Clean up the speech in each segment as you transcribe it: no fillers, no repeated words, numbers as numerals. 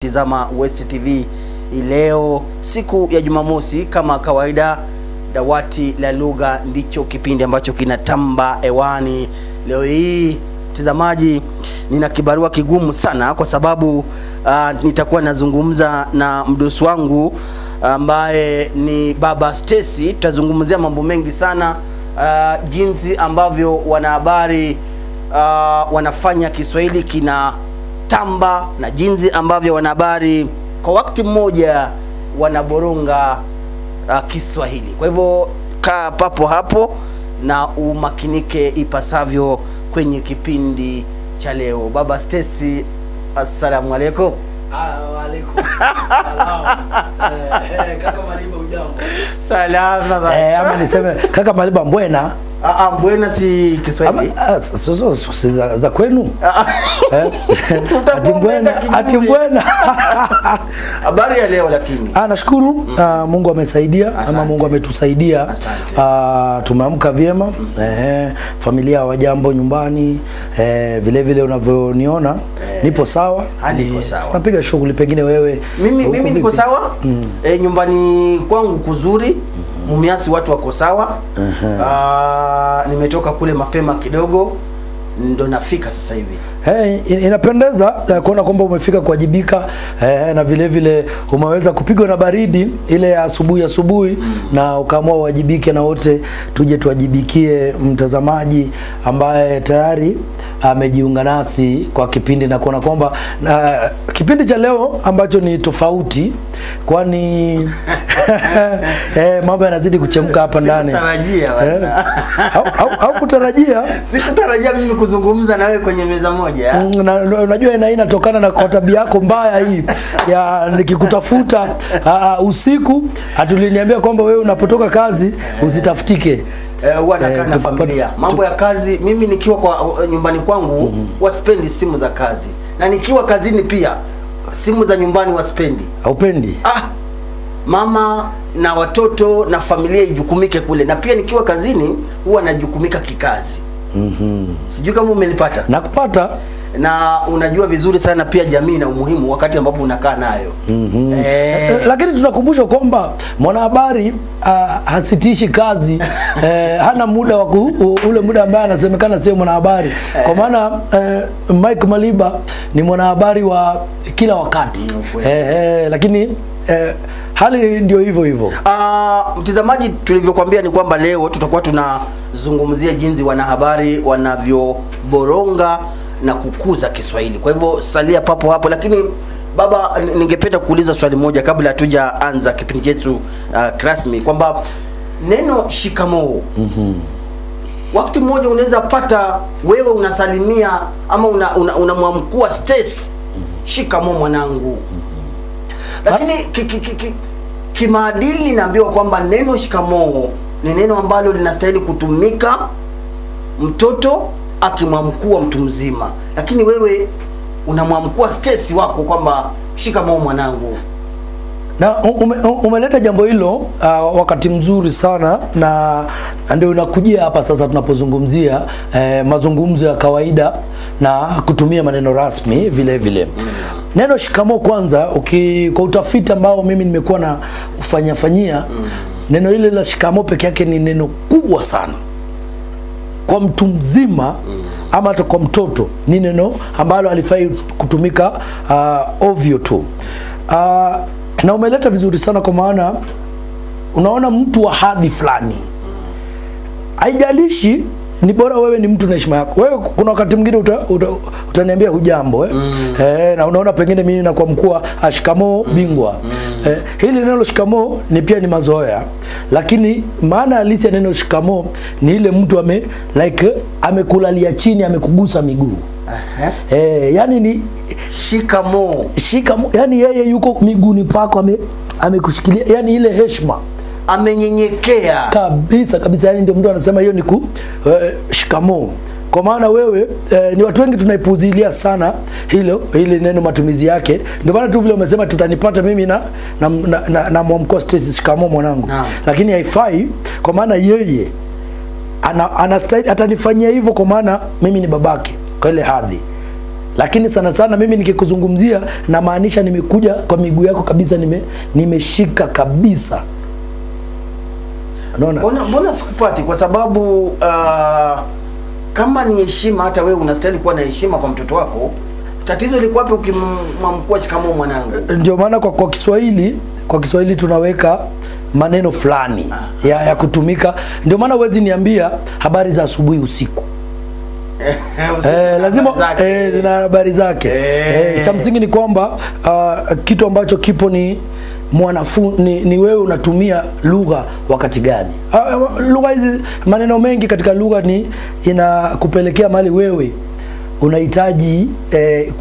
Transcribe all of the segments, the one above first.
Tizama West TV leo siku ya Jumamosi, kama kawaida dawati la lugha ndicho kipindi ambacho kinatamba hewani. Leo hii mtazamaji, nina kibarua kigumu sana kwa sababu nitakuwa nazungumza na mdosi wangu ambaye ni Baba Stacy. Tutazungumzia mambo mengi sana, jinsi ambavyo wanahabari wanafanya Kiswahili kina tamba na jinsi ambavyo wanahabari kwa wakati mmoja wanaboronga Kiswahili. Kwa hivyo kaa papo hapo na umakinike ipasavyo kwenye kipindi cha leo. Baba Stacy, assalamu alaikum. Wa alaikum salam. Kaka Maliba ujambo? Salama baba. Ama niseme kaka Maliba mbwena? Mbwena si Kiswahili. Sio za kwenu. Ati mbwena. Habari ya leo lakini. Nashukuru Mungu amesaidia. Ama Mungu ametusaidia. Tumeamka vyema. Familia wajambo nyumbani. Vile vile unavyoniona nipo sawa. Niko sawa. Tunapiga shughuli, pengine wewe. Mimi niko sawa. Nyumbani kwangu kuzuri. Mumiasi watu wako sawa. Nimetoka kule mapema kidogo, ndo nafika sasa hivi. Inapendeza kuona kwamba umefika kuwajibika, na vile vile umeweza kupigwa na baridi ile ya asubuhi na ukaamua uwajibike, na wote tuje tuwajibikie mtazamaji ambaye tayari amejiunga nasi kwa kipindi, na kuona kwamba kipindi cha leo ambacho ni tofauti, kwani mambo yanazidi kuchemka hapa ndani. Sikutarajia au kutarajia? Sikutarajia mimi kuzungumza na wewe kwenye meza moja. Unajua inatokana na kwa tabia yako mbaya hii ya nikikutafuta usiku, atuliniambia kwamba wewe unapotoka kazi usitafutike. Huwa nakaa na familia. Mambo ya kazi, mimi nikiwa kwa nyumbani kwangu waspendi simu za kazi, na nikiwa kazini pia simu za nyumbani waspendi. Haupendi? Mama na watoto na familia ijukumike kule, na pia nikiwa kazini huwa najukumika kikazi. Sijui kama umenipata. Nakupata. Na unajua vizuri sana pia jamii na umuhimu wakati ambapo unakaa nayo. Lakini tunakumbusha kwamba mwanahabari hasitishi kazi. Hana muda wa ule muda ambao anasemekana sio mwanahabari. Kwa maana Mike Maliba ni mwanahabari wa kila wakati. Lakini hali ndio hivyo. Mtazamaji, tulivyokuambia ni kwamba leo tutakuwa tunazungumzia jinsi wanahabari wanavyoboronga na kukuza Kiswahili. Kwa hivyo salia papo hapo, lakini baba, ningependa kuuliza swali moja kabla hatujaanza kipindi chetu rasmi, kwamba neno shikamoo, wakati mmoja unaweza pata wewe unasalimia ama unamwamkua Stacy, shikamoo mwanangu. Lakini kimaadili naambiwa kwamba neno shikamoo ni neno ambalo linastahili kutumika mtoto akimwamkua mtu mzima, lakini wewe unamwamkua Stacy wako kwamba shikamoo mwanangu. Na umeleta jambo hilo wakati mzuri sana, na ndio unakujia hapa sasa tunapozungumzia mazungumzo ya kawaida na kutumia maneno rasmi vile vile. Neno shikamoo kwanza, kwa utafiti ambao mimi nimekuwa na ufanyafanyia, neno hili la shikamoo peke yake ni neno kubwa sana. Kwa mtu mzima ama hata kwa mtoto ni neno ambalo alifai kutumika ovyo tu. Na umeleta vizuri sana, kwa maana unaona mtu wa hadhi fulani, haijalishi ni bora wewe ni mtu na heshima yako. Wewe kuna wakati mwingine utaniambia hujambo na unaona pengine mimi na kwa mkuu shikamoo bingwa. Hili neno shikamoo ni pia ni mazoea, lakini maana halisi ya neno shikamoo ni ile mtu amekulalia chini, amekugusa miguu. Yani ni shikamoo. Yani yeye yuko miguuni pako, amekushikilia, yani ile heshima, amenyenyekea kabisa. Yani ndio mtu anasema hiyo ni shikamoo. Kwa maana wewe ni watu wengi tunaipuzilia sana hili neno matumizi yake. Ndio maana tu vile umesema tutanipata mimi na mwamko Stacy shikamoo mwanangu. Lakini haifai, kwa maana yeye anastahili atanifanyia hivyo, kwa maana mimi ni babake kwa ile hadhi. Lakini sana sana mimi nikikuzungumzia na maanisha nimekuja kwa miguu yako kabisa, nimeshika kabisa. Unaona? Mbona sikupati? Kwa sababu kama ni heshima, hata wewe unastahili kuwa na heshima kwa mtoto wako. Tatizo liko wapi ukimwamkua shikamoo mwanangu? Ndio maana kwa Kiswahili tunaweka maneno fulani ya kutumika. Ndio maana huwezi niambia habari za asubuhi usiku. Lazima zina habari zake. Cha msingi ni kwamba kitu ambacho kipo ni ni wewe unatumia lugha wakati gani. Lugha hizi, maneno mengi katika lugha inakupelekea mahali wewe unahitaji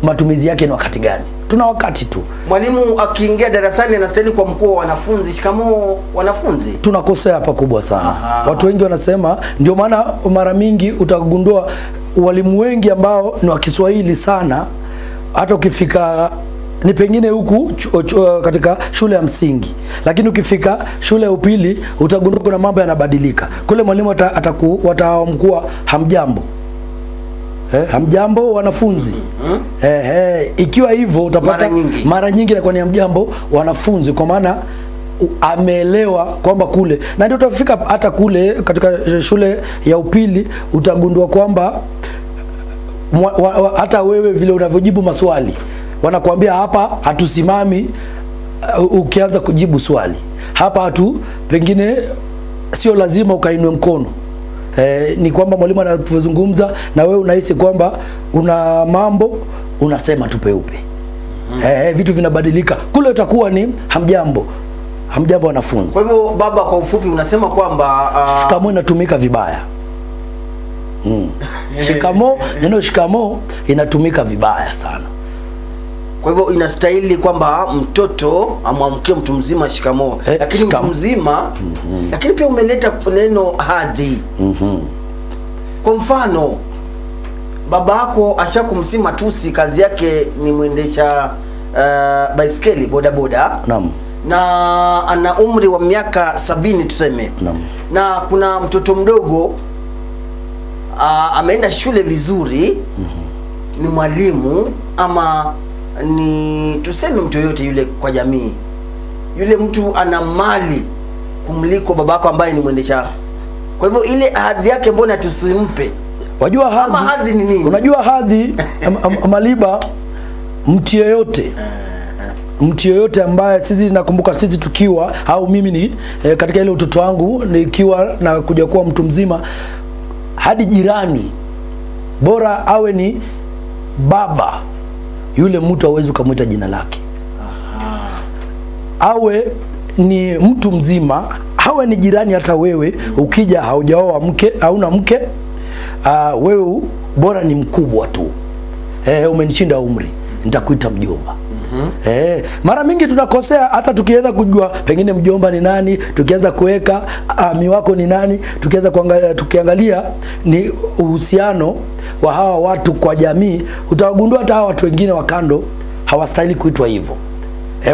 matumizi yake ni wakati gani. Tuna wakati tu. Mwalimu akiingia darasani anastahili kwa mkuu wa wanafunzi, shikamoo wanafunzi. Tunakosea pakubwa sana. Watu wengi wanasema, ndio maana mara mingi utagundua walimu wengi ambao ni wa Kiswahili sana, hata ukifika ni pengine huku katika shule ya msingi, lakini ukifika shule ya upili utagundua kuna mambo yanabadilika. Kule mwalimu wataamkua hamjambo. Hamjambo wanafunzi. Ikiwa hivyo utapata mara nyingi na kwa ni hamjambo wanafunzi, kwa maana ameelewa kwamba kule, na ndio utafika hata kule katika shule ya upili utagundua kwamba hata wewe vile unavyojibu maswali wanakuambia hapa hatusimami ukianza kujibu swali. Hapa pengine sio lazima ukainue mkono. Ni kwamba mwalimu anapozungumza na wewe unahisi kwamba una mambo, unasema tu peupe. Vitu vinabadilika. Kule utakuwa ni hamjambo. Hamjambo wanafunzi. Kwa hivyo baba, kwa ufupi unasema kwamba shikamoo inatumika vibaya. Neno shikamoo inatumika vibaya sana. Kwa hivyo inastahili kwamba mtoto amwamkie mtu mzima shikamoo. Lakini mtu mzima, lakini pia umeleta neno hadhi. Kwa mfano, baba yako ashakumsima tusi, kazi yake ni mwendesha baiskeli bodaboda. Naam. Na ana umri wa miaka 70 tuseme. Naam. Na kuna mtoto mdogo ameenda shule vizuri, ni mwalimu ama ni tuseme mtu yote yule kwa jamii, yule mtu ana mali kumliko babako ambaye ni mwendesha. Kwa hivyo ile hadhi yake mbona tusimpe? Wajua hadhi, ama hadhi ni nini? Unajua hadhi Maliba, mtu yeyote ambaye sisi, nakumbuka sisi tukiwa au mimi ni katika ile utoto wangu nikiwa na kuja kuwa mtu mzima, hadi jirani bora awe ni baba, yule mtu hawezi kumuita jina lake. Awe ni mtu mzima, awe ni jirani, hata wewe ukija haujaoa mke, hauna mke, wewe bora ni mkubwa tu. Umenishinda umri, nitakuita mjomba. Mara mingi tunakosea hata tukianza kujua pengine mjomba ni nani, tukianza kuweka miwako ni nani, tukiangalia ni uhusiano wa hawa watu kwa jamii, utawagundua hata hawa watu wengine wa kando hawastahili kuitwa hivyo.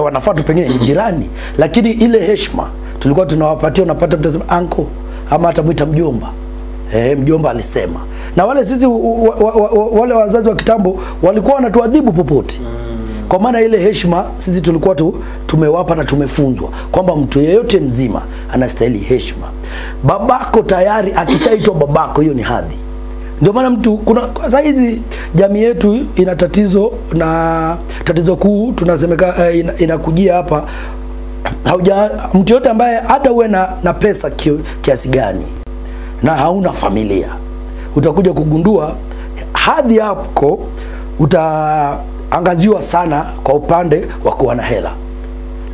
Wanafaa tu pengine ni jirani, lakini ile heshima tulikuwa tunawapatia, unapata mtazamo anko ama hata muita mjomba. Mjomba alisema. Na wale sisi wale wazazi wa kitambo walikuwa wanatuadhibu popote. Kwa maana ile heshima sisi tulikuwa tumewapa na tumefunzwa kwamba mtu yeyote mzima anastahili heshima. Babako tayari akishaitwa babako, hiyo ni hadhi. Ndio maana mtu sasa hizi jamii yetu ina tatizo, na tatizo kuu tunasemeka inakujia hapa. Mtu yote ambaye hata uwe na pesa kiasi gani na hauna familia, utakuja kugundua hadhi yako utaangaziwa sana kwa upande wa kuwa na hela.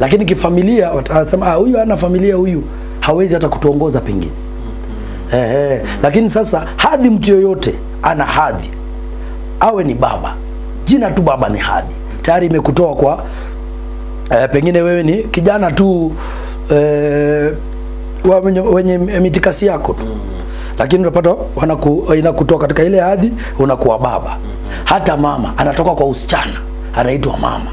Lakini kifamilia watasema huyu hana familia, huyu hawezi hata kutuongoza pengine. Lakini sasa hadhi, mtu yoyote ana hadhi, awe ni baba, jina tu baba ni hadhi, tayari imekutoa kwa pengine wewe ni kijana tu wenye mitikasi yako tu, lakini unapata inakutoa katika ile hadhi, unakuwa baba. Hata mama anatoka kwa usichana anaitwa mama.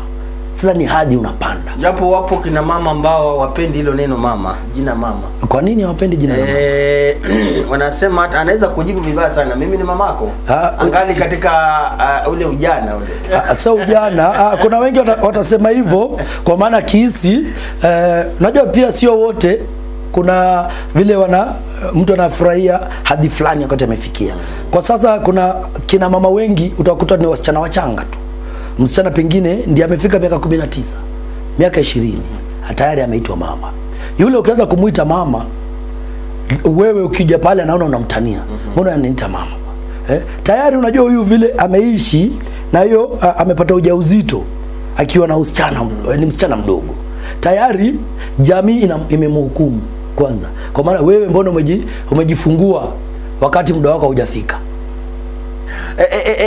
Sasa ni hadhi unapanda. Japo wapo kina mama ambao hawapendi hilo neno mama, jina mama. Kwa nini hawapendi jina mama? Wanasema anaweza kujibu vibaya sana, mimi ni mamako. Angali katika ule ujana ule. Sasa ujana, kuna wengi watasema hivyo kwa maana kihisi, unajua pia sio wote, kuna vile mtu anafurahia hadhi fulani wakati amefikia. Kwa sasa kuna kina mama wengi utakuta ni wasichana wachanga tu. Msichana pengine ndiye amefika miaka 19, miaka 20, tayari ameitwa mama. Yule ukianza kumuita mama, wewe ukija pale anaona unamtania. Mbona ananiita mama? Tayari unajua huyu vile ameishi na hiyo amepata ujauzito akiwa na usichana, ni msichana mdogo. Tayari jamii imemhukumu kwanza. Kwa maana wewe mbona umejifungua wakati muda wako hujafika?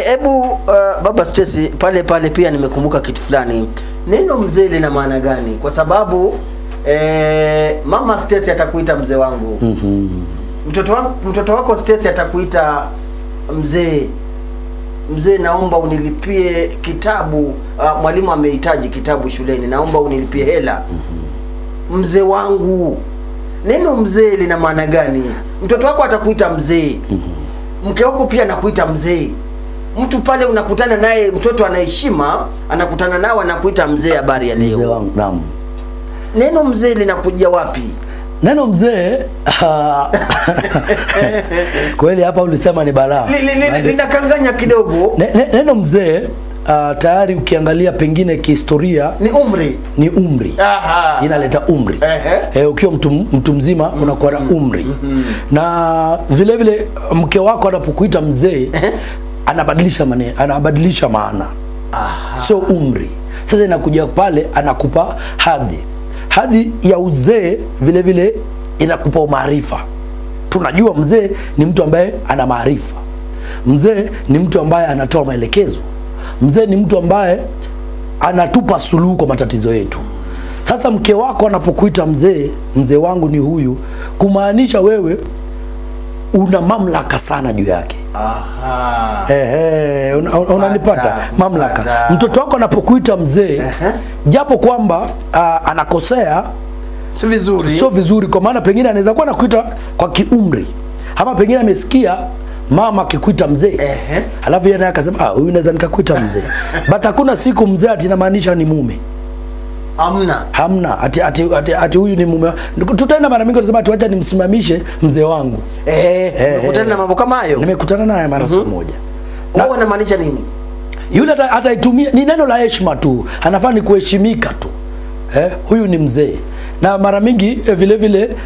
Hebu baba Stacy, pale pia nimekumbuka kitu fulani. Neno mzee lina maana gani? Kwa sababu mama Stacy atakuita mzee wangu. Mtoto wako Stacy atakuita mzee. Mzee, naomba unilipie kitabu, mwalimu amehitaji kitabu shuleni, naomba unilipie hela. Mzee wangu. Neno mzee lina maana gani? Mtoto wako atakuita mzee. Mke wako pia anakuita mzee. Mtu pale unakutana naye, mtoto anaheshima, anakutana nao anakuita mzee, habari ya leo. Mzee wangu, naam. Neno mzee linakujia wapi? Neno mzee kweli hapa ulisema ni balaa. Linakanganya kidogo. Neno mzee tayari ukiangalia pengine kihistoria ni umri. Inaleta umri. Ukiwa mtu mzima unakuwa na umri. Na vile vile mke wako anapokuita mzee anabadilisha maana. Sio umri. Sasa inakuja pale anakupa hadhi. Hadhi ya uzee vile vile inakupa maarifa. Tunajua mzee ni mtu ambaye ana maarifa. Mzee ni mtu ambaye anatoa maelekezo. Mzee ni mtu ambaye anatupa suluhu kwa matatizo yetu. Sasa mke wako anapokuita mzee, mzee wangu ni huyu, kumaanisha wewe una mamlaka sana juu yake. Unanipata? Mamlaka. Mtoto wako anapokuita mzee, japo kwamba anakosea, sio vizuri kwa maana pengine anaweza kuwa anakuita kwa kiumri. Ama pengine amesikia mama akikuita mzee. Alafu yeye naye akasema huyu naweza nikakuita mzee. But hakuna siku mzee atinamaanisha ni mume. Hamna. Ati huyu ni mume. Tutaenda mara mingi tunasema tuacha nimsimamishe mzee wangu. Nimekutana na mambo kama hayo. Nimekutana naye mara moja. Wao wanamaanisha nini? Yule ataitumia ni neno la heshima tu. Anafaa ni kuheshimika tu. Huyu ni mzee. Na mara mingi vile vile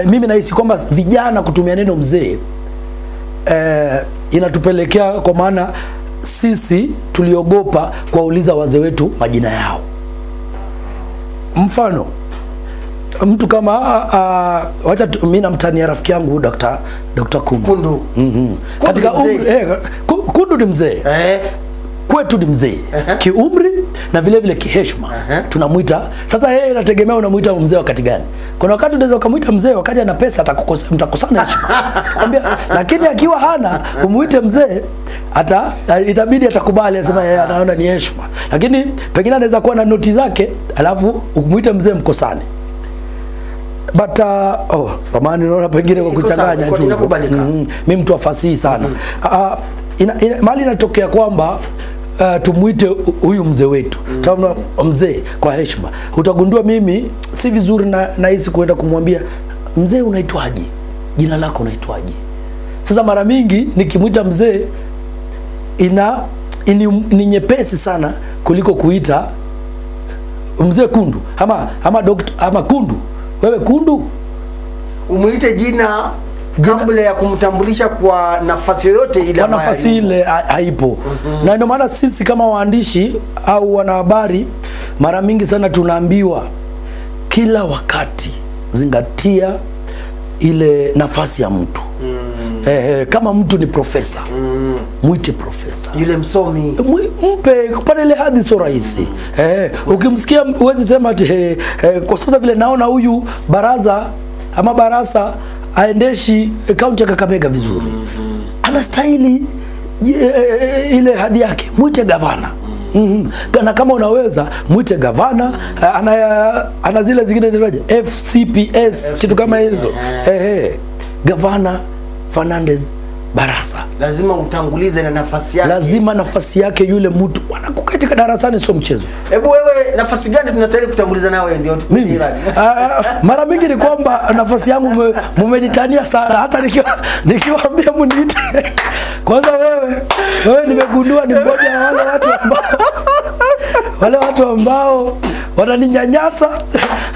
mimi nahisi kwamba vijana kutumia neno mzee inatupelekea, kwa maana sisi tuliogopa kuwauliza wazee wetu majina yao. Mfano mtu kama wacha mimi namtania rafiki yangu Dr. Kundu. Katika umri Kundu ni mzee. Kwetu ni mzee. Kiumri na vile vile kiheshima. Tunamuita. Sasa yeye inategemea unamuita mzee wakati gani. Kuna wakati unaweza kumuita mzee wakati ana pesa, mtakosana heshima. Kwambia, lakini akiwa hana umuite mzee, itabidi atakubali, asema yeye anaona ni heshima. Lakini pengine anaweza kuwa na noti zake, alafu umuite mzee mkosane. But samani naona pengine kwa kuchanganya tu. Mimi mtu afasihi sana. Mali inatokea kwamba tumuite huyu mzee wetu. Tuna mzee kwa heshima. Utagundua mimi si vizuri na hisi kuenda kumwambia mzee unaitwaje? Jina lako unaitwaje? Sasa mara mingi nikimuita mzee ni nyepesi sana kuliko kuita mzee Kundu ama dokta ama Kundu. Wewe Kundu, umuite jina kabla ya kumtambulisha kwa nafasi yoyote ile, nafasi ile haipo. Na ndio maana sisi kama waandishi au wanahabari mara mingi sana tunaambiwa kila wakati zingatia ile nafasi ya mtu. Kama mtu ni profesa, muite profesa. Yule msomi, mpe kupata ile hadhi sio rahisi. Ukimsikia uwezi sema ati kwa sasa vile naona huyu barasa aendeshi kaunti ya Kakamega vizuri. Anastahili ile hadhi yake. Muite gavana. Na kama unaweza muite gavana, ana zile zingine ndio FCPS kitu kama hizo. Gavana Fernandez Barasa. Lazima utangulize na nafasi yake. Lazima nafasi yake, yule mtu wanakukatika darasani sio mchezo. Hebu wewe nafasi gani tunastahili kutanguliza nawe ndio mimi? Mara mingi ni kwamba nafasi yangu mmenitania sana, hata nikiwaambia mniite. Kwanza wewe nimegundua ni mmoja wa wale watu ambao wananinyanyasa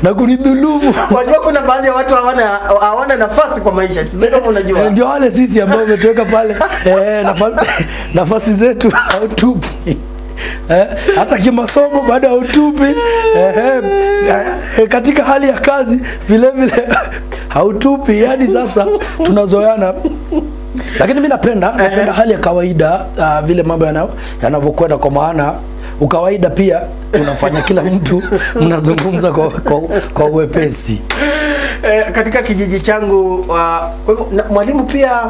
na kunidhulumu. Unajua kuna baadhi ya watu hawana nafasi kwa maisha. Sio kama unajua. Ndio wale sisi ambao umetuweka pale nafasi zetu hautupi. Hata kimasomo baada ya utupi, katika hali ya kazi vile hautupi. Yani sasa tunazoeana. Lakini mimi napenda hali ya kawaida, vile mambo yanavyokwenda, kwa maana ukawaida pia unafanya kila mtu mnazungumza kwa uwepesi. Katika kijiji changu, kwa hivyo mwalimu pia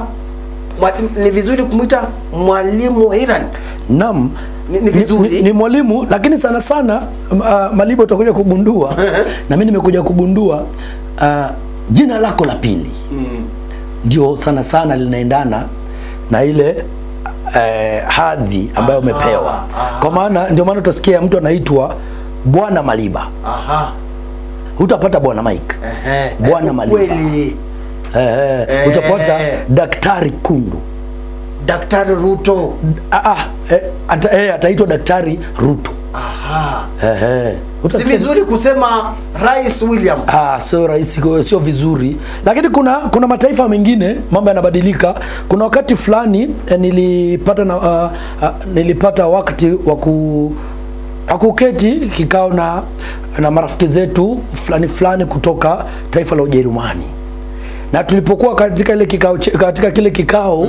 ni vizuri kumuita Mwalimu Iran. Naam, ni vizuri. Ni mwalimu, lakini sana sana Malibo utakuja kugundua na mimi nimekuja kugundua jina lako la pili ndio sana sana linaendana na ile hadhi ambayo umepewa. Kwa maana ndio maana utasikia mtu anaitwa Bwana Maliba. Utapata Bwana Mike. Bwana Maliba. Kweli. Utapata Daktari Kundu. Daktari Ruto. Ataitwa Daktari Ruto. Si vizuri kusema Rais William. Sio rais, sio vizuri. Lakini kuna mataifa mengine mambo yanabadilika. Kuna wakati fulani nilipata wakati wa kuketi kikao na marafiki zetu fulani kutoka taifa la Ujerumani. Na tulipokuwa katika kile kikao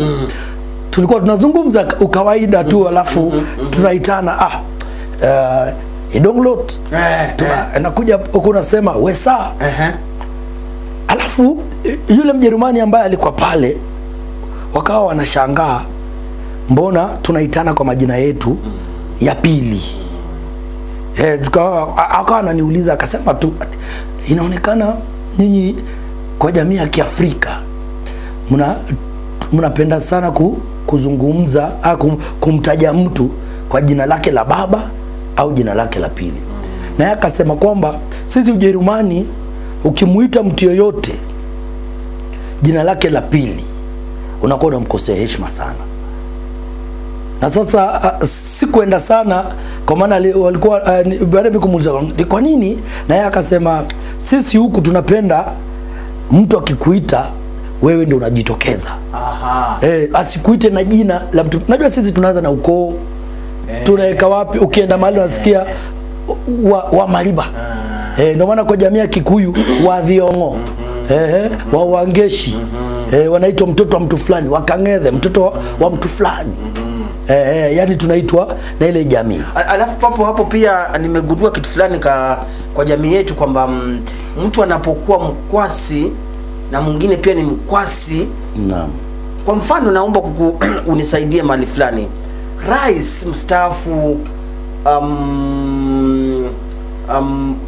tulikuwa tunazungumza ukawaida tu, alafu tunaitana Idonglot. Anakuja huko unasema wesa. Alafu yule Mjerumani ambaye alikuwa pale wakawa wanashangaa mbona tunaitana kwa majina yetu ya pili. Akawa ananiuliza akasema tu, inaonekana nyinyi kwa jamii ya Kiafrika mnapenda sana kuzungumza kumtaja mtu kwa jina lake la baba au jina lake la pili. Na yeye akasema kwamba sisi Ujerumani ukimuita mtu yoyote jina lake la pili unakuwa unamkosea heshima sana. Na sasa sikuenda sana kwa maana walikuwa baada ya kumuuliza ni kwa nini, na yeye akasema sisi huku tunapenda mtu akikuita wewe ndio unajitokeza. Asikuite na jina la mtu. Najua sisi tunaanza na ukoo. Tunaweka wapi, ukienda mahali unasikia wa Maliba. Ndio maana kwa jamii ya Kikuyu wa Thiongo. Wa Wangeshi. Wanaitwa mtoto wa mtu fulani, wa Kang'ethe mtoto wa mtu fulani. Yani tunaitwa na ile jamii. Alafu papo hapo pia nimegundua kitu fulani kwa jamii yetu kwamba mtu anapokuwa mkwasi na mwingine pia ni mkwasi. Naam. Kwa mfano naomba unisaidie mali fulani. Rais mstaafu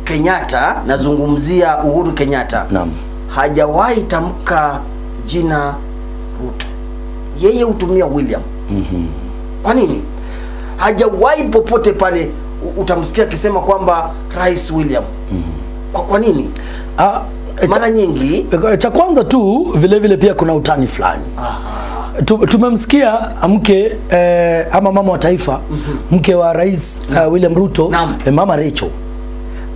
Kenyatta, nazungumzia Uhuru Kenyatta. Naam. Hajawahi tamka jina Ruto. Yeye hutumia William. Kwa nini? Hajawahi popote pale utamsikia akisema kwamba Rais William. Kwa nini? Mara nyingi cha kwanza tu vile pia kuna utani fulani. Tumemsikia mke ama mama wa taifa, mke wa Rais William Ruto, Mama Rachel.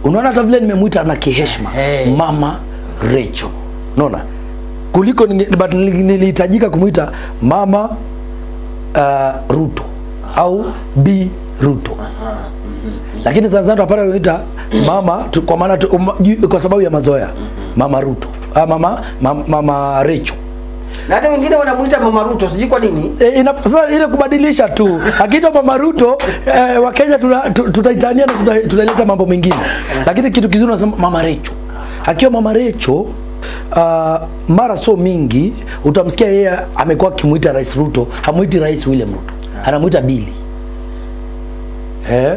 Unaona hata vile nimemuita na kiheshima, Mama Rachel. Unaona? Kuliko nilihitajika kumuita Mama Ruto au B Ruto. Lakini sasa tunapata kuita mama kwa maana kwa sababu ya mazoea. Mama Ruto. Mama Rachel. Na hata wengine wanamuita Mama Ruto, sijui kwa nini. Sasa ile kubadilisha tu. Akiitwa Mama Ruto, wa Kenya tutaitania na tutaleta mambo mengine. Lakini kitu kizuri unasema Mama Rachel. Akiwa Mama Rachel, mara so mingi utamsikia yeye amekuwa akimuita Rais Ruto, hamuiti Rais William Ruto. Anamuita Billy.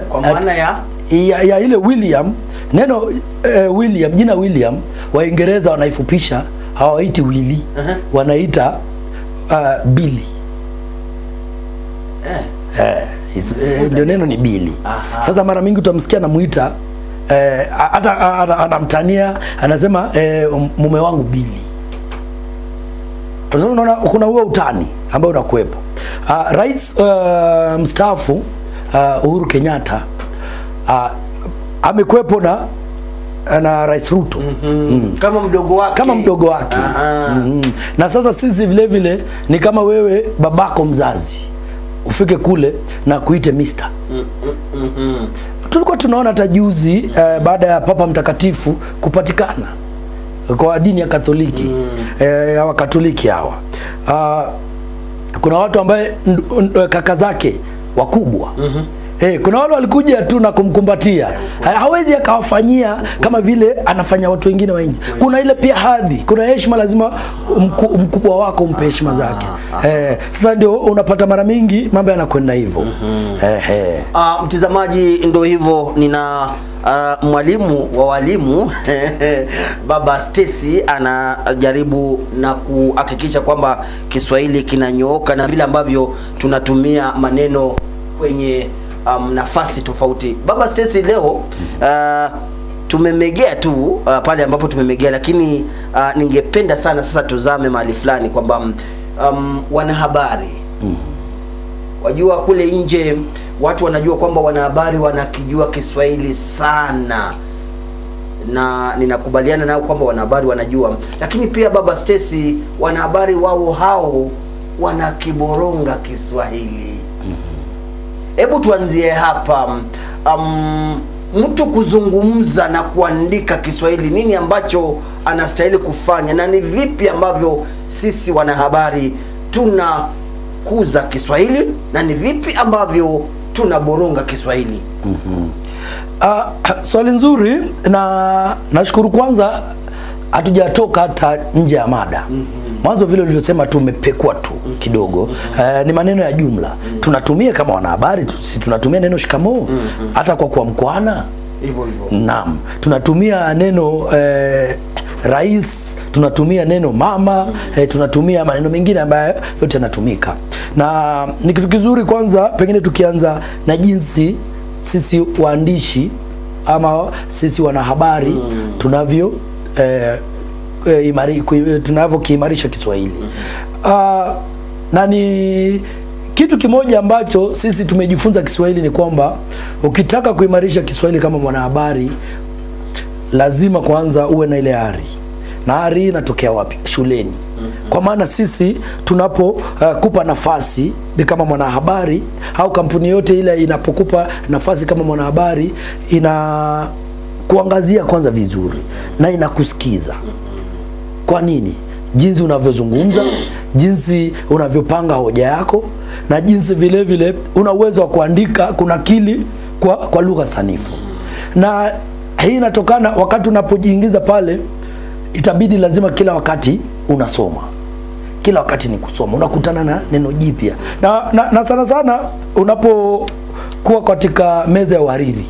Kwa maana ya ile William, neno William, jina William Waingereza wanaifupisha, hawaiti Willy, wanaita Billy. Ndio neno ni Billy. Sasa mara mingi utamsikia anamuita hata anamtania, anasema mume wangu Billy. Sasa unaona kuna huo utani ambao unakuepo. Rais mstaafu Uhuru Kenyatta amekuepo na Rais Ruto kama mdogo wake, na sasa sisi vile vile ni kama wewe babako mzazi ufike kule na kuite Mr. Tulikuwa tunaona hata juzi baada ya Papa Mtakatifu kupatikana kwa dini ya Katoliki, hawa Katoliki hawa, kuna watu ambaye kaka zake wakubwa kuna wale walikuja tu na kumkumbatia, hawezi akawafanyia kama vile anafanya watu wengine wa nje. Kuna ile pia hadhi, kuna heshima, lazima mkubwa wako umpe heshima zake. Sasa ndio unapata mara mingi mambo yanakwenda hivyo. Mtazamaji, ndio hivyo. Nina mwalimu wa walimu Baba Stacy anajaribu na kuhakikisha kwamba Kiswahili kinanyooka na vile ambavyo tunatumia maneno kwenye nafasi tofauti. Baba Stacy, leo tumemegea tu pale ambapo tumemegea, lakini ningependa sana sasa tuzame mahali fulani kwamba wanahabari, wajua kule nje watu wanajua kwamba wanahabari wanakijua Kiswahili sana, na ninakubaliana nao kwamba wanahabari wanajua, lakini pia Baba Stacy, wanahabari wao hao wanakiboronga Kiswahili. Hebu tuanzie hapa. Mtu kuzungumza na kuandika Kiswahili, nini ambacho anastahili kufanya, na ni vipi ambavyo sisi wanahabari tunakuza Kiswahili, na ni vipi ambavyo tunaboronga Kiswahili? Swali nzuri, na nashukuru kwanza hatujatoka hata nje ya mada. Mwanzo vile ulivyosema tumepekua tu kidogo. Ni maneno ya jumla. Tunatumia kama wanahabari, tunatumia neno shikamoo hata kwa kuamkwana. Hivyo hivyo. Naam. Tunatumia neno rais, tunatumia neno mama, tunatumia maneno mengine ambayo yote yanatumika. Na ni kitu kizuri kwanza, pengine tukianza na jinsi sisi waandishi ama sisi wanahabari tunavyo tunavyokiimarisha Kiswahili. Na ni kitu kimoja ambacho sisi tumejifunza Kiswahili ni kwamba ukitaka kuimarisha Kiswahili kama mwanahabari, lazima kwanza uwe na ile ari. Na ari inatokea wapi? Shuleni. Kwa maana sisi tunapokupa nafasi kama mwanahabari, au kampuni yote ile inapokupa nafasi kama mwanahabari, ina kuangazia kwanza vizuri na inakusikiza. Kwa nini? Jinsi unavyozungumza, jinsi unavyopanga hoja yako, na jinsi vile vile una uwezo wa kuandika kunakili kwa lugha sanifu. Na hii inatokana wakati unapojiingiza pale, itabidi lazima kila wakati unasoma. Kila wakati ni kusoma, unakutana na neno jipya. Na sana sana unapokuwa katika meza ya uhariri,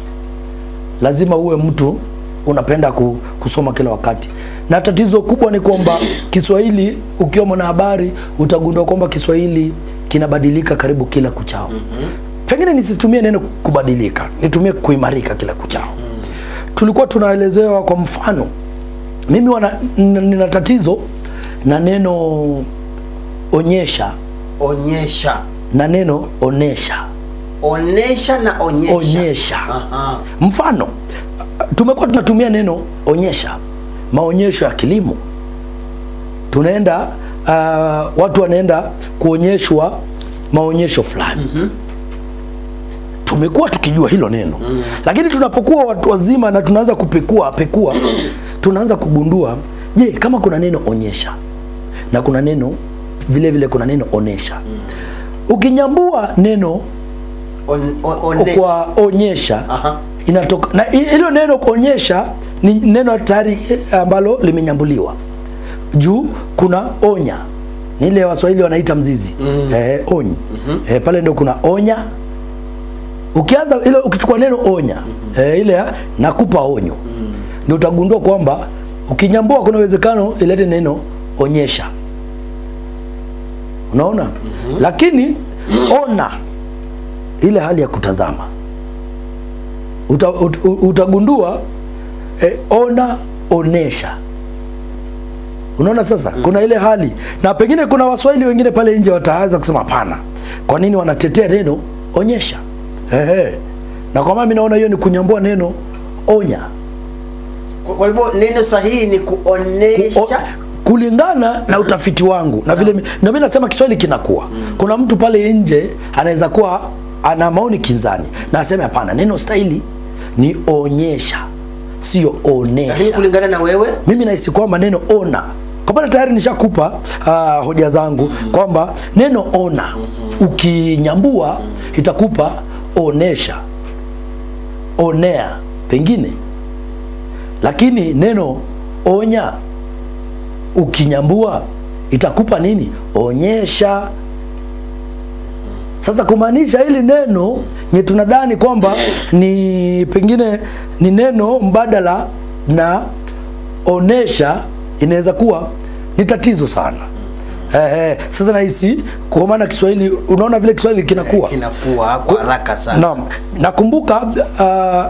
lazima uwe mtu unapenda kusoma kila wakati. Na tatizo kubwa ni kwamba Kiswahili, ukiwa mwanahabari utagundua kwamba Kiswahili kinabadilika karibu kila kuchao. Pengine nisitumie neno kubadilika, nitumie kuimarika kila kuchao. Tulikuwa tunaelezewa kwa mfano, mimi nina tatizo na neno onyesha na neno onesha. Onesha na onyesha. Mfano, tumekuwa tunatumia neno onyesha, maonyesho ya kilimo. Tunaenda watu wanaenda kuonyeshwa maonyesho fulani. Tumekuwa tukijua hilo neno. Lakini tunapokuwa watu wazima na tunaanza kupekua, tunaanza kugundua, je, kama kuna neno onyesha na kuna neno vile vile kuna neno onesha. Ukinyambua neno kwa onyesha, inatoka na hilo neno kuonyesha ni neno tayari ambalo limenyambuliwa. Juu kuna onya, ni ile Waswahili wanaita mzizi. Onyi. Pale ndio kuna onya Ukianza ile ukichukua neno onya, ile nakupa onyo. Ndio utagundua kwamba ukinyambua kuna uwezekano ilete neno onyesha. Unaona? Lakini ona ile hali ya kutazama. Utagundua ona, onesha. Unaona sasa? Kuna ile hali. Na pengine kuna Waswahili wengine pale nje wataanza kusema hapana. Kwa nini wanatetea neno onyesha? Na kwa maana mimi naona hiyo ni kunyambua neno onya. Kwa hivyo neno sahihi ni kuonesha kulingana na utafiti wangu. Na vile na mimi nasema Kiswahili kinakuwa. Kuna mtu pale nje anaweza kuwa ana maoni kinzani. Na aseme hapana, neno stahili ni onyesha, sio onesha. Lakini kulingana na wewe, mimi nahisi kwamba neno ona. Kwa maana tayari nishakupa hoja zangu kwamba neno ona ukinyambua itakupa onesha, onea pengine. Lakini neno onya ukinyambua itakupa nini? Onyesha. Sasa kumaanisha hili neno nye tunadhani kwamba ni pengine ni neno mbadala na onesha, inaweza kuwa ni tatizo sana. Sasa nahisi kwa maana Kiswahili, unaona vile Kiswahili kinakuwa kwa haraka sana. Naam. Nakumbuka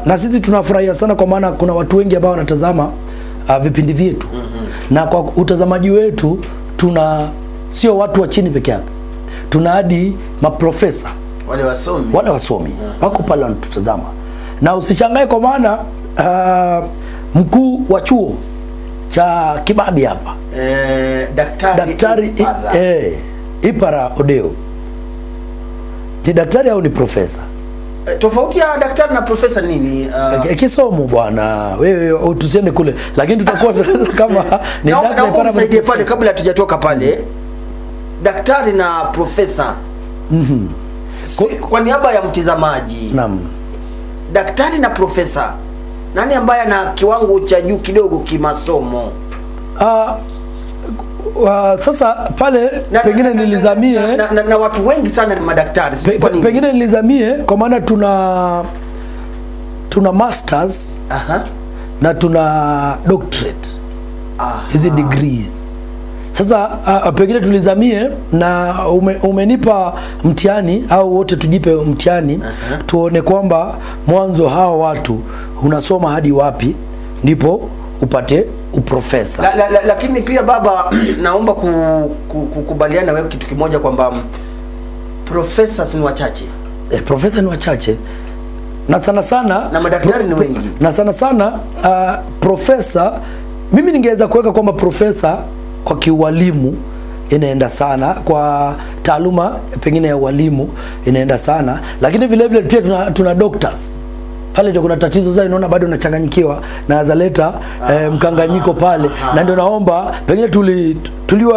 na sisi tunafurahia sana kwa maana kuna watu wengi ambao wanatazama vipindi vyetu. Na kwa utazamaji wetu sio watu wa chini peke yake. Tuna hadi maprofesa, wale wasomi wako pale wanatutazama. Na usishangae kwa maana mkuu wa chuo cha Kibabi hapa, daktari Ipara Odeo, ni daktari au ni profesa? Tofauti ya daktari na profesa nini? Kisomo bwana, wewe tusiende kule, lakini tutakuwa kama ni daktari Ipara msaidie pale kabla hatujatoka pale. Daktari na profesa. Kwa niaba ya mtazamaji. Naam. Daktari na profesa, nani ambaye ana kiwango cha juu kidogo kimasomo? Sasa pale pengine nilizamie na watu wengi sana ni madaktari. Kwa nini? Pengine nilizamie kwa maana tuna masters na tuna doctorate. Hizi degrees. Sasa pengine tulizamie na umenipa mtihani au wote tujipe mtihani, tuone kwamba mwanzo hao watu unasoma hadi wapi ndipo upate uprofesa. Lakini pia baba, naomba kukubaliana wewe kitu kimoja kwamba professors ni wachache. Profesa ni wachache. Na sana sana na madaktari ni wengi. Na sana sana profesa, mimi ningeweza kuweka kwamba profesa kwa kiwalimu inaenda sana, kwa taaluma pengine ya walimu inaenda sana, lakini vile vile pia tuna doctors. Pale ndio kuna tatizo zao, unaona bado unachanganyikiwa na azaleta mkanganyiko pale. Na ndio naomba pengine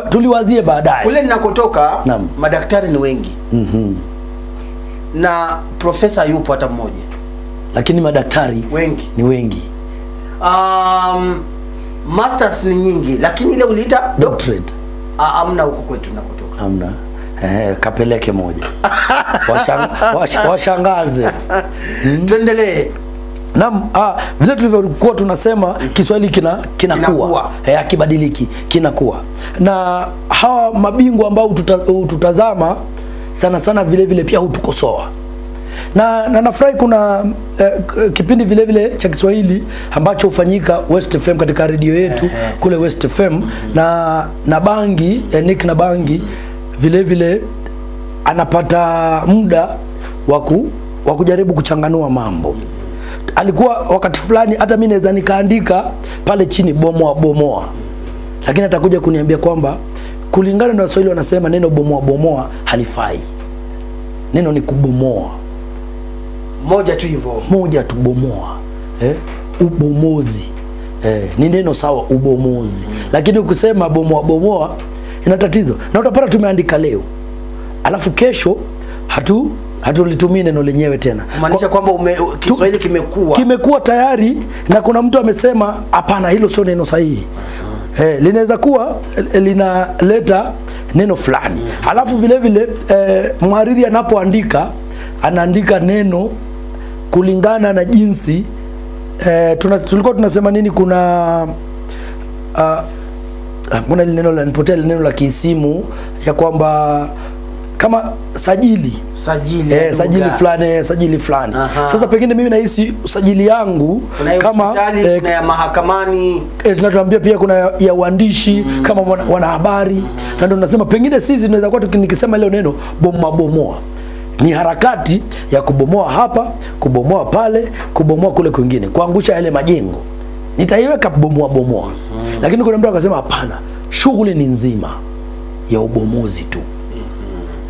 tuliwazie baadaye. Kule ninakotoka madaktari ni wengi. Na profesa yupo hata mmoja. Lakini madaktari wengi ni wengi. Masters ni nyingi, lakini ile uliita doctorate hamna huko kwetu nakotoka. Hamna. Kapeleke moja. Washangaze. Tuendelee. Naam, vile tulivyokuwa tunasema Kiswahili kinakuwa. Hakibadiliki, kinakuwa. Na hawa mabingwa ambao tutazama sana sana vile vile pia hutukosoa. Na nafurahi kuna kipindi vile vile cha Kiswahili ambacho hufanyika West FM katika redio yetu kule West FM, na Bangi, Nick na Bangi vile vile anapata muda wa kujaribu kuchanganua mambo. Alikuwa wakati fulani hata mimi naweza nikaandika pale chini bomoa, lakini atakuja kuniambia kwamba kulingana na Waswahili wanasema neno bomoa halifai. Neno ni kubomoa. Moja tu hivyo. Moja tu, bomoa. Ubomozi. Ni neno sawa, ubomozi. Lakini ukisema bomoa ina tatizo. Na utapata tumeandika leo, alafu kesho hatulitumii neno lenyewe tena. Kumaanisha kwamba Kiswahili kimekuwa tayari, na kuna mtu amesema hapana, hilo sio neno sahihi. Linaweza kuwa linaleta neno fulani. Alafu vile vile mhariri anapoandika anaandika neno kulingana na jinsi tulikuwa tunasema nini, kuna mbona ile neno lanipotea, ile neno la kiisimu ya kwamba kama sajili fulani. Sasa pengine mimi nahisi sajili yangu kama kuna ya mahakamani, tunatuambia pia kuna ya uandishi kama wanahabari, na ndio nasema pengine sisi tunaweza kuwa nikisema leo neno bomoa ni harakati ya kubomoa hapa, kubomoa pale, kubomoa kule kwingine, kuangusha yale majengo, nitaiweka bomoa. Lakini kuna mtu akasema hapana, shughuli ni nzima ya ubomozi tu.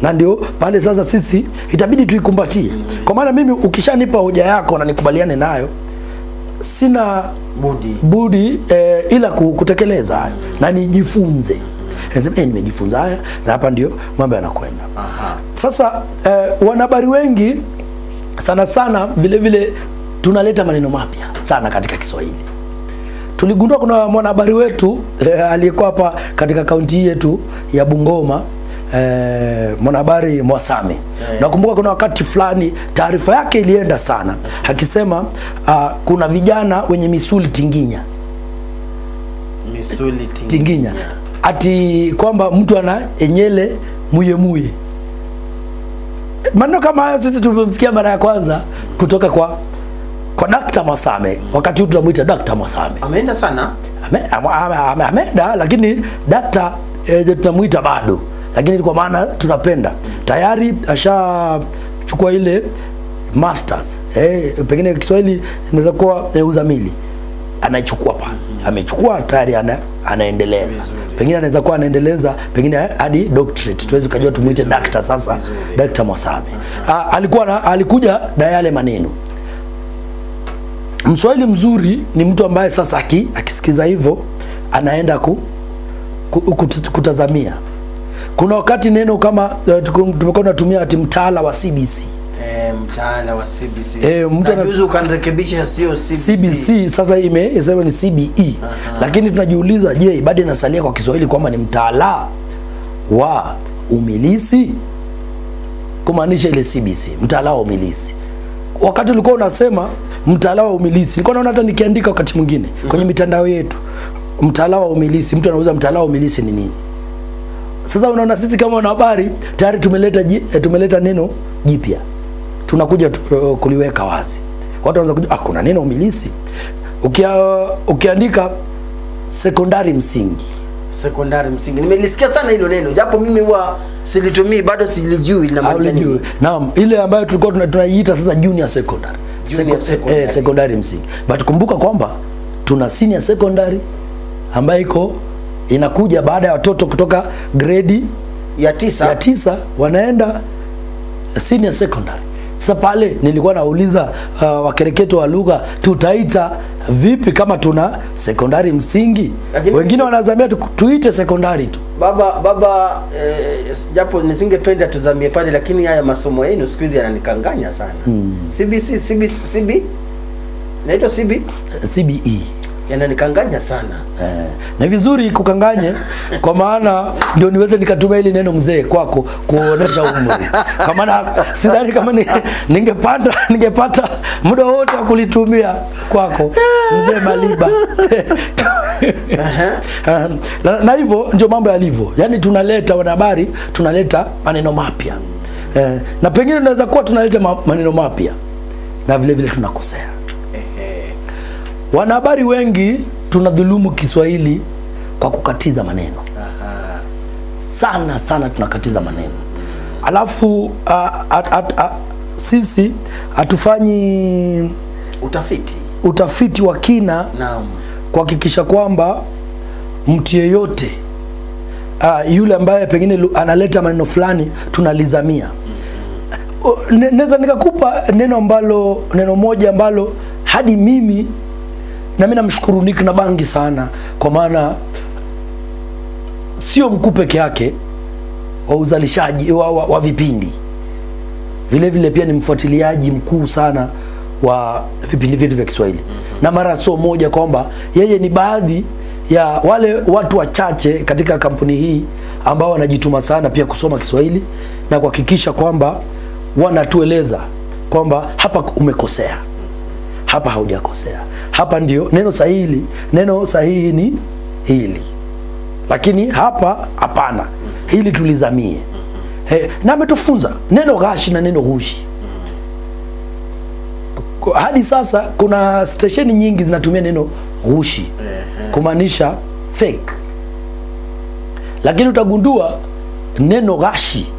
Na ndio pale sasa sisi itabidi tuikumbatie. Kwa maana mimi ukishanipa hoja yako na nikubaliane nayo, sina budi ila kutekeleza hayo na nijifunze. Nasema nimejifunza haya na hapa ndio mambo yanakwenda. Sasa wanahabari wengi sana vile tunaleta maneno mapya sana katika Kiswahili. Tuligundua kuna mwanahabari wetu aliyekuwa hapa katika kaunti yetu ya Bungoma, mwanahabari Mwasame. Nakumbuka kuna wakati fulani taarifa yake ilienda sana akisema kuna vijana wenye misuli tinginya. Ati kwamba mtu ana enyele muye. Maneno kama hayo sisi tumemsikia mara ya kwanza kutoka kwa Dr. Mwasame. Wakati huu tunamuita Dr. Mwasame. Ameenda sana. Ameenda, lakini Dr. tunamuita bado. Lakini kwa maana tunapenda. Tayari ashachukua ile masters. Pengine Kiswahili inaweza kuwa uzamili. Anaichukua pa. Amechukua tayari anaendeleza. Pengine anaweza kuwa anaendeleza pengine hadi doctorate. Tuweze kujua tumuite doctor sasa. Dr. Mwasame. Alikuja na yale maneno. Mswahili mzuri ni mtu ambaye sasa akisikiza hivyo anaenda kutazamia. Kuna wakati neno kama tumekuwa tunatumia ati mtaala wa CBC. Mtaala wa CBC. Mtu anajuzu kanrekebisha sio CBC, sasa imesema ni CBE. Lakini tunajiuliza, je, bado inasalia kwa Kiswahili kwamba ni mtaala wa umilisi? Kumaanisha ile CBC, mtaala wa umilisi. Wakati ulikuwa unasema mtaala wa umilisi, nilikuwa naona hata nikiandika wakati mwingine kwenye mitandao yetu, mtaala wa umilisi, mtu anauliza mtaala wa umilisi ni nini? Sasa unaona sisi kama wanahabari tayari tumeleta neno jipya. Tunakuja kuliweka wazi. Watu wanaanza kujua kuna neno umilisi. Ukiandika sekondari msingi. Nimelisikia sana hilo neno. Japo mimi huwa silitumii, bado silijui linamaanisha nini. Naam, ile ambayo tulikuwa tunaiita sasa junior secondary. Secondary msingi. But kumbuka kwamba tuna senior secondary ambayo inakuja baada ya watoto kutoka grade ya 9 wanaenda senior secondary. Sasa pale nilikuwa nauliza wakereketo wa lugha, tutaita vipi kama tuna sekondari msingi? Wengine wanazamia tuite sekondari tu. Baba japo nisingependa tuzamie pale, lakini haya masomo yenu siku hizi yananikanganya sana. CBE. Yananikanganya sana. Na vizuri kukanganye kwa maana ndio niweze nikatumia ile neno mzee kwako kuonesha umri. Kwa maana sidhani kama ningepata muda wote wa kulitumia kwako mzee Maliba. Na hivyo ndio mambo yalivyo. Yaani tunaleta wanahabari, tunaleta maneno mapya. Na pengine tunaweza kuwa tunaleta maneno mapya na vile vile tunakosea. Wanahabari wengi tunadhulumu Kiswahili kwa kukatiza maneno. Sana tunakatiza maneno. Alafu sisi hatufanyi utafiti wa kina kuhakikisha kwamba mtu yeyote yule ambaye pengine analeta maneno fulani tunalizamia. Naweza nikakupa neno moja ambalo hadi mimi namshukuru Nick na Bangi sana, kwa maana sio mkuu peke yake wa uzalishaji wa vipindi, vile vile pia ni mfuatiliaji mkuu sana wa vipindi vyetu vya Kiswahili. Na mara sio moja kwamba yeye ni baadhi ya wale watu wachache katika kampuni hii ambao wanajituma sana pia kusoma Kiswahili na kuhakikisha kwamba wanatueleza kwamba hapa umekosea, hapa haujakosea, hapa ndio neno sahihi ni hili, lakini hapa hapana, hili tulizamie. Na ametufunza neno ghashi na neno hushi. Hadi sasa kuna stesheni nyingi zinatumia neno hushi kumaanisha fake, lakini utagundua neno ghashi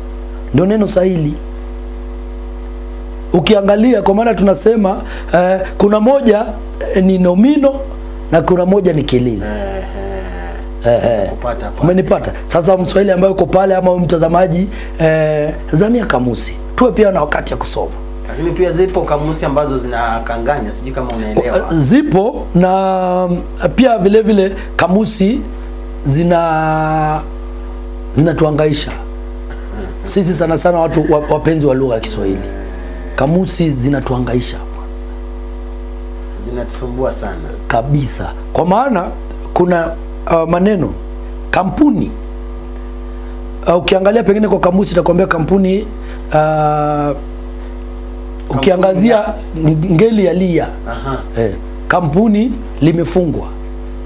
ndio neno sahihi. Ukiangalia, kwa maana tunasema kuna moja ni nomino na kuna moja ni kielezi. Umenipata? Sasa Mswahili ambaye uko pale ama mtazamaji, zamia kamusi, tuwe pia na wakati ya kusoma. Lakini pia zipo kamusi ambazo zinakanganya, sijui kama unaelewa. Zipo, na pia vile vile kamusi zinatuhangaisha sisi sana sana watu wapenzi wa lugha ya Kiswahili. Kamusi zinatuhangaisha, zinatusumbua sana kabisa, kwa maana kuna maneno kampuni. Ukiangalia pengine kwa kamusi itakwambia kampuni, ukiangazia ngeli ya lia, kampuni limefungwa,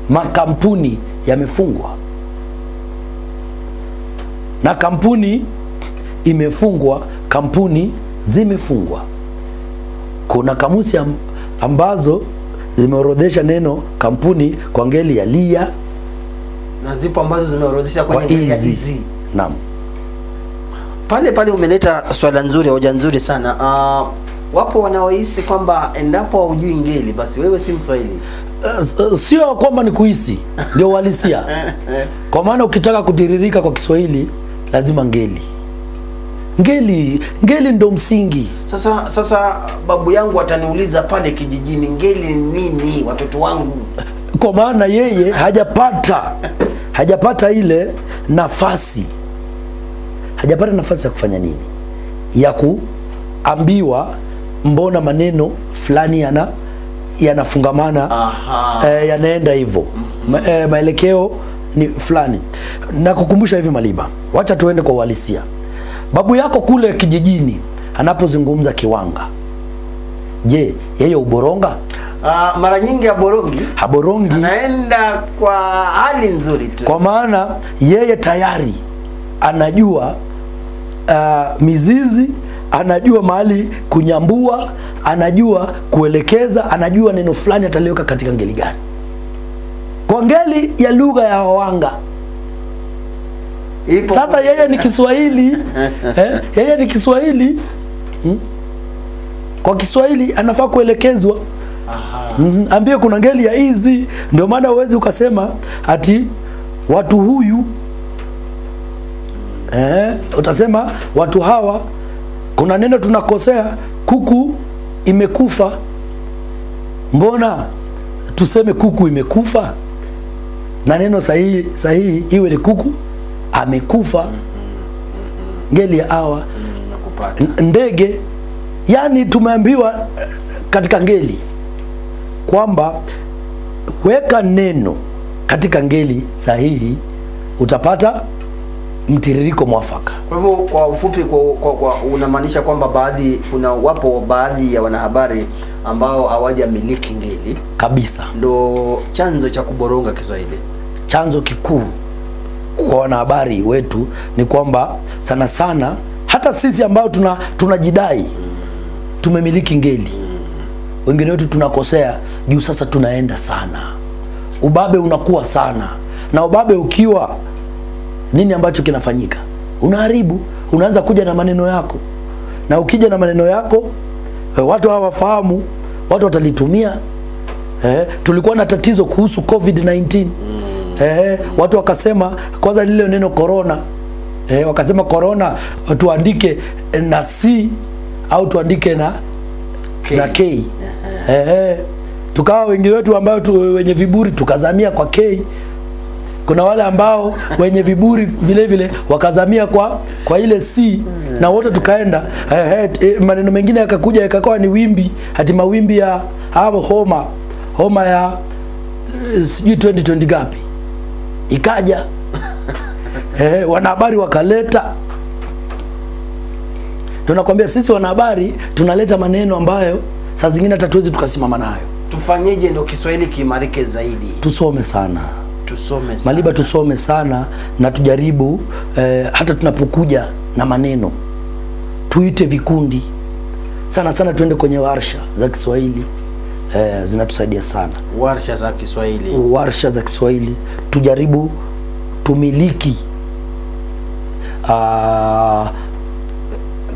makampuni yamefungwa, na kampuni imefungwa, kampuni zimefungwa. Kuna kamusi ambazo zimeorodhesha neno kampuni kwa ngeli ya lia, na zipo ambazo zimeorodhesha kwa ngeli ya izi. Naam. Pale umeleta swala nzuri, hoja nzuri sana. Wapo wanaohisi kwamba endapo hujui ngeli basi wewe si Mswahili. Sio kwamba ni kuhisi, ndio uhalisia. Kwa maana ukitaka kutiririka kwa Kiswahili lazima ngeli ndo msingi. Sasa babu yangu ataniuliza pale kijijini, ngeli ni nini watoto wangu? Kwa maana yeye hajapata ile nafasi, hajapata nafasi ya kufanya nini, ya kuambiwa mbona maneno fulani yanafungamana, yanaenda hivyo, maelekeo ni fulani. Na kukumbusha hivi Maliba, wacha tuende kwa uhalisia. Babu yako kule kijijini anapozungumza Kiwanga, je, yeye uboronga? Mara nyingi haborongi, anaenda kwa hali nzuri tu, kwa maana yeye tayari anajua mizizi, anajua mahali kunyambua, anajua kuelekeza, anajua neno fulani ataliweka katika ngeli gani. Kwa ngeli ya lugha ya Wawanga sasa yeye ni Kiswahili yeye ni Kiswahili, kwa Kiswahili anafaa kuelekezwa. Ambie kuna ngeli ya hizi, ndio maana uwezi ukasema ati watu huyu, utasema watu hawa. Kuna neno tunakosea, kuku imekufa, mbona tuseme kuku imekufa? Na neno sahihi iwe ni kuku amekufa. Ngeli ya hawa, ndege. Yani tumeambiwa katika ngeli kwamba weka neno katika ngeli sahihi, utapata mtiririko mwafaka. Kwa hivyo kwa ufupi, kwa unamaanisha kwamba wapo baadhi ya wanahabari ambao hawajamiliki ngeli kabisa, ndo chanzo cha kuboronga Kiswahili. Chanzo kikuu kwa wanahabari wetu ni kwamba sana sana hata sisi ambao tunajidai tumemiliki ngeli, wengine wetu tunakosea juu sasa tunaenda sana. Ubabe unakuwa sana, na ubabe ukiwa nini ambacho kinafanyika? Unaharibu, unaanza kuja na maneno yako, na ukija na maneno yako watu hawafahamu, watu watalitumia. Tulikuwa na tatizo kuhusu COVID-19. Watu wakasema kwanza lile neno corona, wakasema corona tuandike na C au tuandike na K. Tukawa wengi wetu ambao wenye viburi tukazamia kwa K. Kuna wale ambao wenye viburi vile vile wakazamia kwa ile C, na wote tukaenda maneno mengine yakakuja yakakuwa ni wimbi, hati mawimbi ya homa ya sijui 2020 gapi ikaja. Wanahabari wakaleta, Ndio nakwambia sisi wanahabari tunaleta maneno ambayo saa zingine hata tuwezi tukasimama nayo. Tufanyeje ndio Kiswahili kiimarike zaidi? Tusome sana. Tusome sana. Maliba, tusome sana na tujaribu hata tunapokuja na maneno tuite vikundi. Sana sana tuende kwenye warsha za Kiswahili. Zinatusaidia sana. Warsha za Kiswahili. Warsha za Kiswahili. Tujaribu tumiliki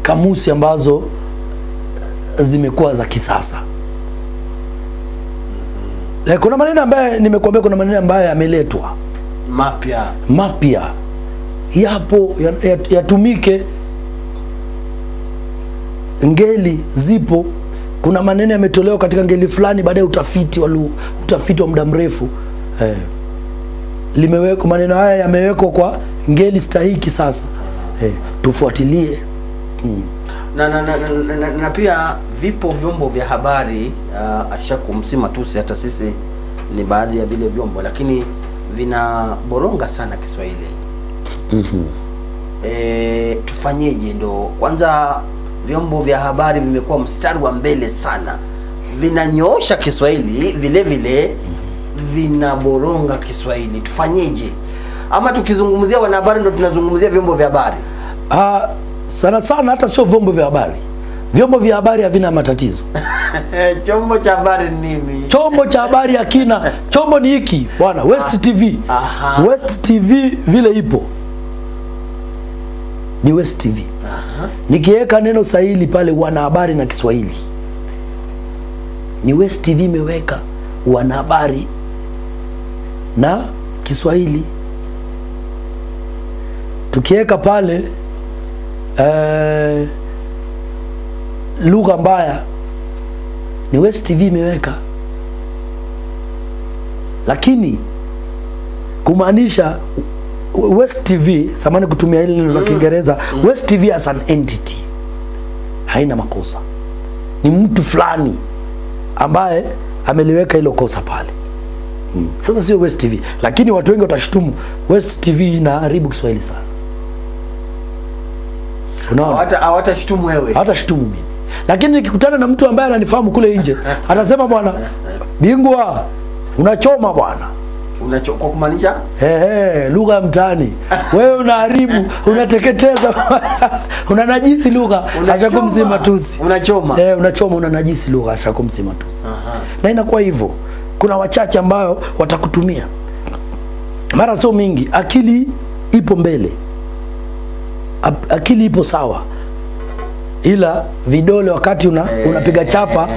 kamusi ambazo zimekuwa za kisasa. Kuna maneno ambayo nimekuambia, kuna maneno ambayo yameletwa mapya yapo yatumike. Ngeli zipo, kuna maneno yametolewa katika ngeli fulani baada ya utafiti wa muda mrefu. Limewekwa maneno haya, yamewekwa kwa ngeli sasa. Tufuatilie. Na pia vipo vyombo vya habari ashakumsima tusi, hata sisi ni baadhi ya vile vyombo, lakini vinaboronga sana Kiswahili. Tufanyeje? Ndo kwanza vyombo vya habari vimekuwa mstari wa mbele sana, vinanyoosha Kiswahili, vile vile vinaboronga Kiswahili. Tufanyeje? Ama tukizungumzia wanahabari ndo tunazungumzia vyombo vya habari? Sana sana hata sio vyombo vya habari. Vyombo vya habari havina matatizo. Chombo cha habari nini? Chombo cha habari hakina. Chombo ni hiki bwana, West TV. West TV vile ipo ni West TV. Nikiweka neno Swahili pale, wanahabari na Kiswahili, ni West TV imeweka wanahabari na Kiswahili. Tukiweka pale lugha mbaya, ni West TV imeweka. Lakini kumaanisha West TV, samani kutumia hili neno la Kiingereza, West TV as an entity haina makosa. Ni mtu fulani ambaye ameliweka hilo kosa pale. Sasa sio West TV, lakini watu wengi watashutumu West TV inaharibu Kiswahili sana. Hawatashutumu wewe. Hawatashutumu mimi. Lakini nikikutana na mtu ambaye ananifahamu kule nje, atasema bwana Bingwa unachoma bwana. Kwa kumaanisha lugha ya mtaani. Wewe unaharibu, unateketeza, unanajisi lugha, ashakumsema tusi. Unachoma, unanajisi lugha, ashakumsema tusi. Na inakuwa hivyo. Kuna wachache ambao watakutumia. Mara sio mingi, akili ipo mbele. Akili ipo sawa. Ila vidole wakati unapiga chapa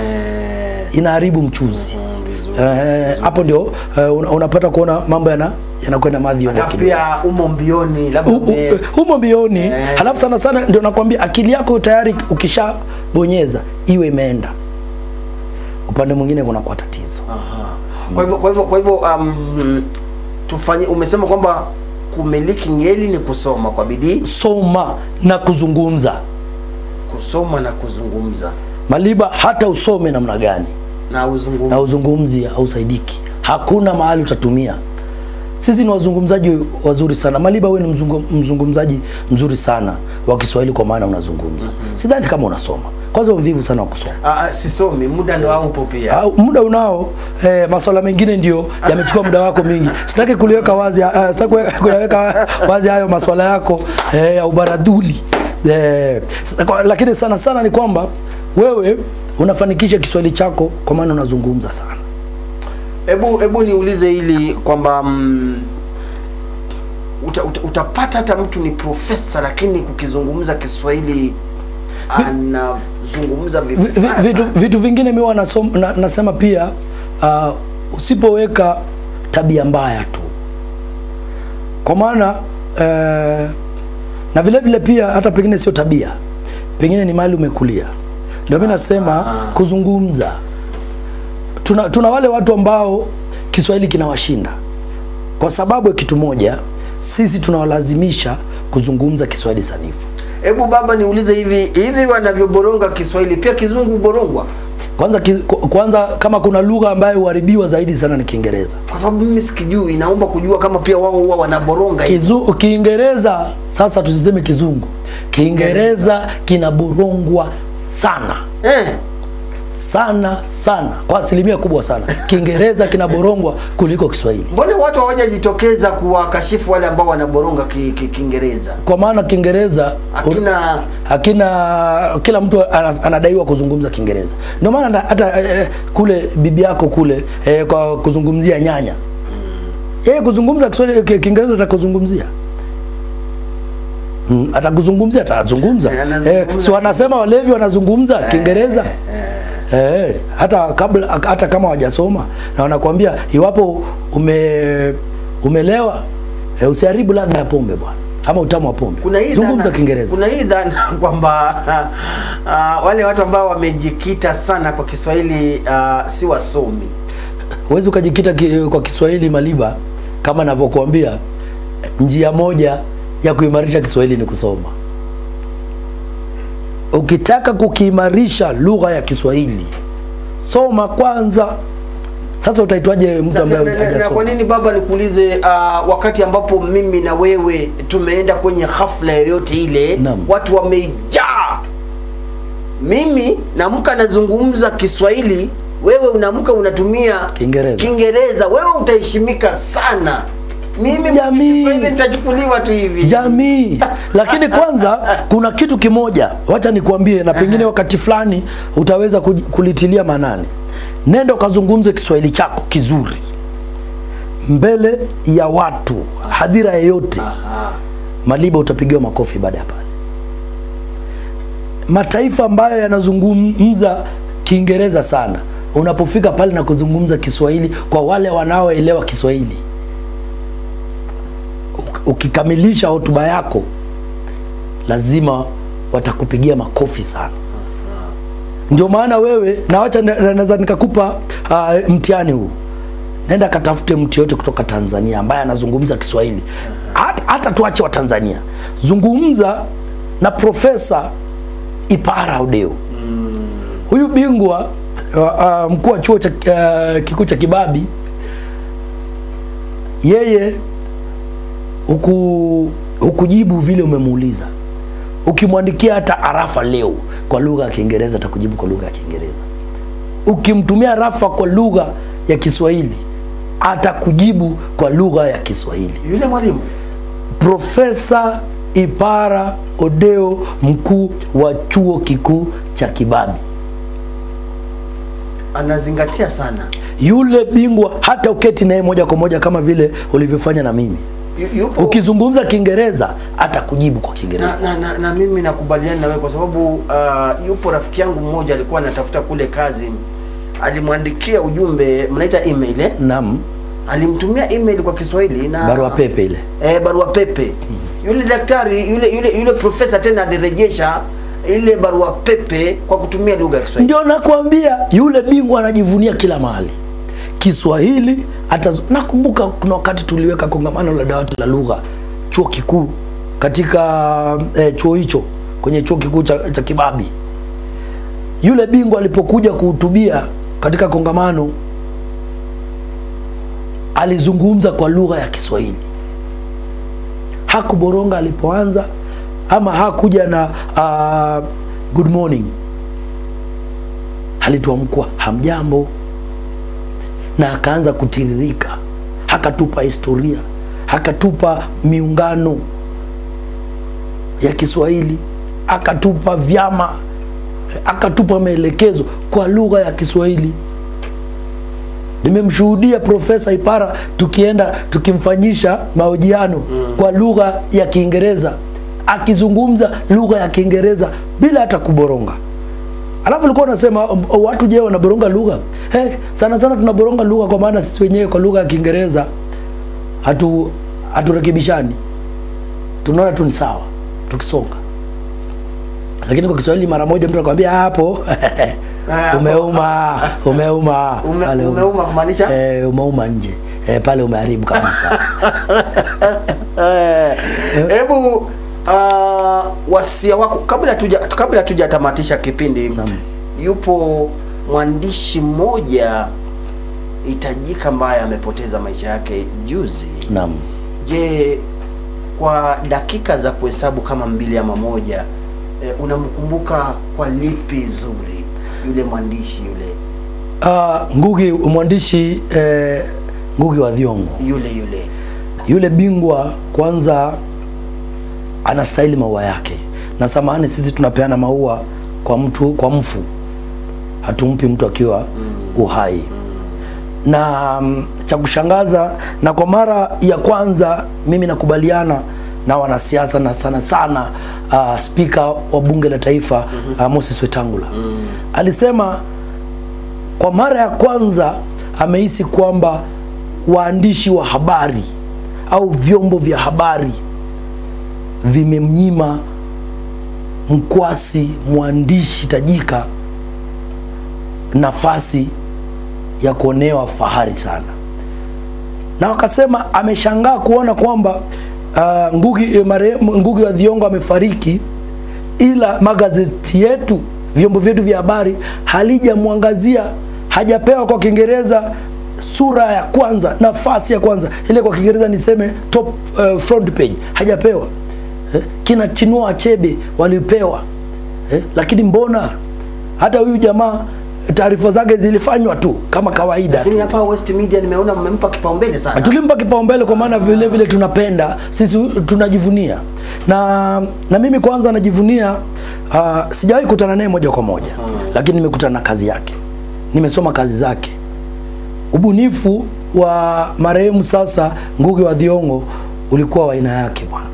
inaharibu mchuzi. Hapo ndio unapata kuona mambo yanakwenda madhi yote. Pia umombioni umombioni. Halafu sana sana ndio nakwambia akili yako tayari ukishabonyeza iwe imeenda. Upande mwingine kuna kwa tatizo. Kwa hivyo tufanye, umesema kwamba kumiliki ngeli ni kusoma kwa bidii, soma na kuzungumza. Kusoma na kuzungumza. Maliba, hata usome namna gani na uzungumzi hausaidiki. Hakuna mahali utatumia. Sisi ni wazungumzaji wazuri sana. Maliba, wewe ni mzungumzaji mzuri sana wa Kiswahili kwa maana unazungumza. Sidhani kama unasoma. Kwanza mvivu sana wa kusoma. Sisomi, muda ndio haupo pia. Muda unao, masuala mengine ndio yamechukua muda wako mingi. Sitaki kuliweka wazi, kuyaweka wazi hayo masuala yako ya ubaradhuli. Lakini sana sana ni kwamba wewe unafanikisha Kiswahili chako kwa maana unazungumza sana. Hebu niulize hili kwamba utapata hata mtu ni profesa lakini kukizungumza Kiswahili anazungumza vitu vingine. Mimi nasema pia usipoweka tabia mbaya tu, kwa maana na vile vile pia hata pengine sio tabia, pengine ni mahali umekulia. Ndio mimi nasema kuzungumza. Tuna wale watu ambao Kiswahili kinawashinda kwa sababu ya kitu moja, sisi tunawalazimisha kuzungumza Kiswahili sanifu. Hebu baba niulize hivi wanavyoboronga Kiswahili pia Kizungu borongwa? Kwanza kama kuna lugha ambayo uharibiwa zaidi sana ni Kiingereza. Kwa sababu mimi sikijui, naomba kujua kama pia wao huwa wanaboronga Kiingereza. Sasa tusiseme Kizungu. Kiingereza kinaborongwa sana. Sana kwa asilimia kubwa sana. Kiingereza kinaborongwa kuliko Kiswahili. Mbona watu hawajajitokeza kuwakashifu wale ambao wanaboronga Kiingereza? Kwa maana Kiingereza hakina kila mtu anadaiwa kuzungumza Kiingereza. Ndio maana hata kule bibi yako kule kwa kuzungumzia nyanya. Yeye kuzungumza Kiswahili Kiingereza atakuzungumzia. Atakuzungumzia atazungumza. So wanasema walevi wanazungumza Kiingereza. Hata kama hawajasoma na wanakuambia iwapo umelewa usiharibu ladha ya pombe bwana, ama utamu wa pombe. Zungumza Kiingereza. Kuna hii dhana kwamba wale watu ambao wamejikita sana kwa Kiswahili si wasomi. Huwezi ukajikita kwa Kiswahili Maliba, kama ninavyokuambia njia moja ya kuimarisha Kiswahili ni kusoma. Ukitaka kukiimarisha lugha ya Kiswahili, soma kwanza. Sasa utaitwaje mtu ambaye hajasoma? Kwa nini baba nikuulize, wakati ambapo mimi na wewe tumeenda kwenye hafla yoyote ile, watu wamejaa. Mimi naamka nazungumza Kiswahili, wewe unaamka unatumia Kiingereza, wewe utaheshimika sana. Mimi Kiswahili nitachukuliwa tu hivi. Jamii. Lakini kwanza kuna kitu kimoja, wacha nikuambie, na pengine wakati fulani utaweza kulitilia manani. Nenda ukazungumze Kiswahili chako kizuri mbele ya watu, hadhira yoyote. Maliba utapigiwa makofi baada ya pale. Mataifa ambayo yanazungumza Kiingereza sana, unapofika pale na kuzungumza Kiswahili kwa wale wanaoelewa Kiswahili, ukikamilisha hotuba yako lazima watakupigia makofi sana. Ndio maana wewe, na wacha naweza nikakupa mtihani huu. Nenda katafute mtu yote kutoka Tanzania ambaye anazungumza Kiswahili. Hata tuache wa Tanzania. Zungumza na Profesa Ipara Odeo. Huyu bingwa mkuu wa chuo kikuu cha Kibabi, yeye hukujibu vile umemuuliza. Ukimwandikia hata arafa leo kwa lugha ya Kiingereza atakujibu kwa lugha ya Kiingereza. Ukimtumia arafa kwa lugha ya Kiswahili atakujibu kwa lugha ya Kiswahili. Yule mwalimu Profesa Ipara Odeo, mkuu wa chuo kikuu cha Kibabi, anazingatia sana. Yule bingwa hata uketi naye moja kwa moja kama vile ulivyofanya na mimi. Ukizungumza Kiingereza atakujibu kwa Kiingereza. Na mimi nakubaliana na wewe kwa sababu yupo rafiki yangu mmoja alikuwa anatafuta kule kazi. Alimwandikia ujumbe, mnaita email Naam. Alimtumia email kwa Kiswahili na barua pepe ile. Barua pepe. Yule daktari yule profesa tena alirejesha ile barua pepe kwa kutumia lugha ya Kiswahili. Ndio nakwambia, yule bingwa anajivunia kila mahali Kiswahili. Nakumbuka kuna wakati tuliweka kongamano la dawati la lugha chuo kikuu, katika chuo hicho, kwenye chuo kikuu cha Kibabi. Yule bingwa alipokuja kuhutubia katika kongamano, alizungumza kwa lugha ya Kiswahili. Hakuboronga alipoanza, ama hakuja na good morning. Alituamkua hamjambo, na akaanza kutiririka. Hakatupa historia, hakatupa miungano ya Kiswahili, akatupa vyama, akatupa maelekezo kwa lugha ya Kiswahili. Nimemshuhudia Profesa Ipara tukimfanyisha mahojiano kwa lugha ya Kiingereza, akizungumza lugha ya Kiingereza bila hata kuboronga. Alafu alikuwa anasema watu je wanaboronga lugha? Sana tunaboronga lugha kwa maana sisi wenyewe kwa lugha ya Kiingereza haturekebishani. Tunaona tu ni sawa tukisonga. Lakini kwa Kiswahili mara moja mtu anakuambia hapo umeuma kumaanisha umeuma nje. Pale umeharibu kabisa. Hebu wasia wako kabla tujatamatisha kipindi. Yupo mwandishi mmoja itajika ambaye amepoteza maisha yake juzi. Naam. Je, kwa dakika za kuhesabu kama 2 ama 1, unamkumbuka kwa lipi zuri yule mwandishi yule? Ngugi, mwandishi Ngugi wa Thiong'o. Yule bingwa kwanza anastahili maua yake. Na samahani, sisi tunapeana maua kwa mfu. Hatumpi mtu akiwa uhai. Na cha kushangaza, na kwa mara ya kwanza mimi nakubaliana na wanasiasa na sana Speaker wa bunge la taifa Moses Wetangula. Alisema kwa mara ya kwanza amehisi kwamba waandishi wa habari au vyombo vya habari vimemnyima mkwasi mwandishi tajika nafasi ya kuonewa fahari sana. Na wakasema ameshangaa kuona kwamba Ngugi wa Thiong'o amefariki, ila magazeti yetu, vyombo vyetu vya habari halijamwangazia, hajapewa kwa Kiingereza sura ya kwanza, nafasi ya kwanza, ile kwa Kiingereza niseme top front page, hajapewa. Kina Chinua Achebe walipewa. Lakini mbona hata huyu jamaa taarifa zake zilifanywa tu kama kawaida. Lakini hapa West Media nimeona mmempa kipaumbele sana. Tulimpa kipaumbele kwa maana vile tunapenda, sisi tunajivunia. Na mimi kwanza najivunia, sijawahi kukutana naye moja kwa moja, lakini nimekutana na kazi yake. Nimesoma kazi zake. Ubunifu wa marehemu sasa Ngugi wa Thiong'o ulikuwa wa aina yake bwana.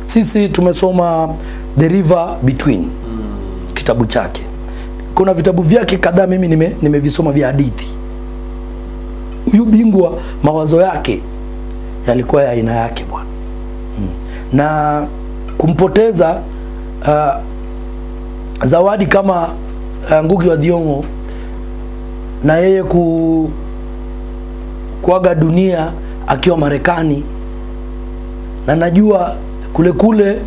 Sisi tumesoma The River Between, kitabu chake. Kuna vitabu vyake kadhaa mimi nimevisoma vya hadithi. Huyu bingwa mawazo yake yalikuwa ya aina yake bwana. Na kumpoteza zawadi kama Ngugi wa Thiong'o, na yeye kuaga dunia akiwa Marekani, na najua kule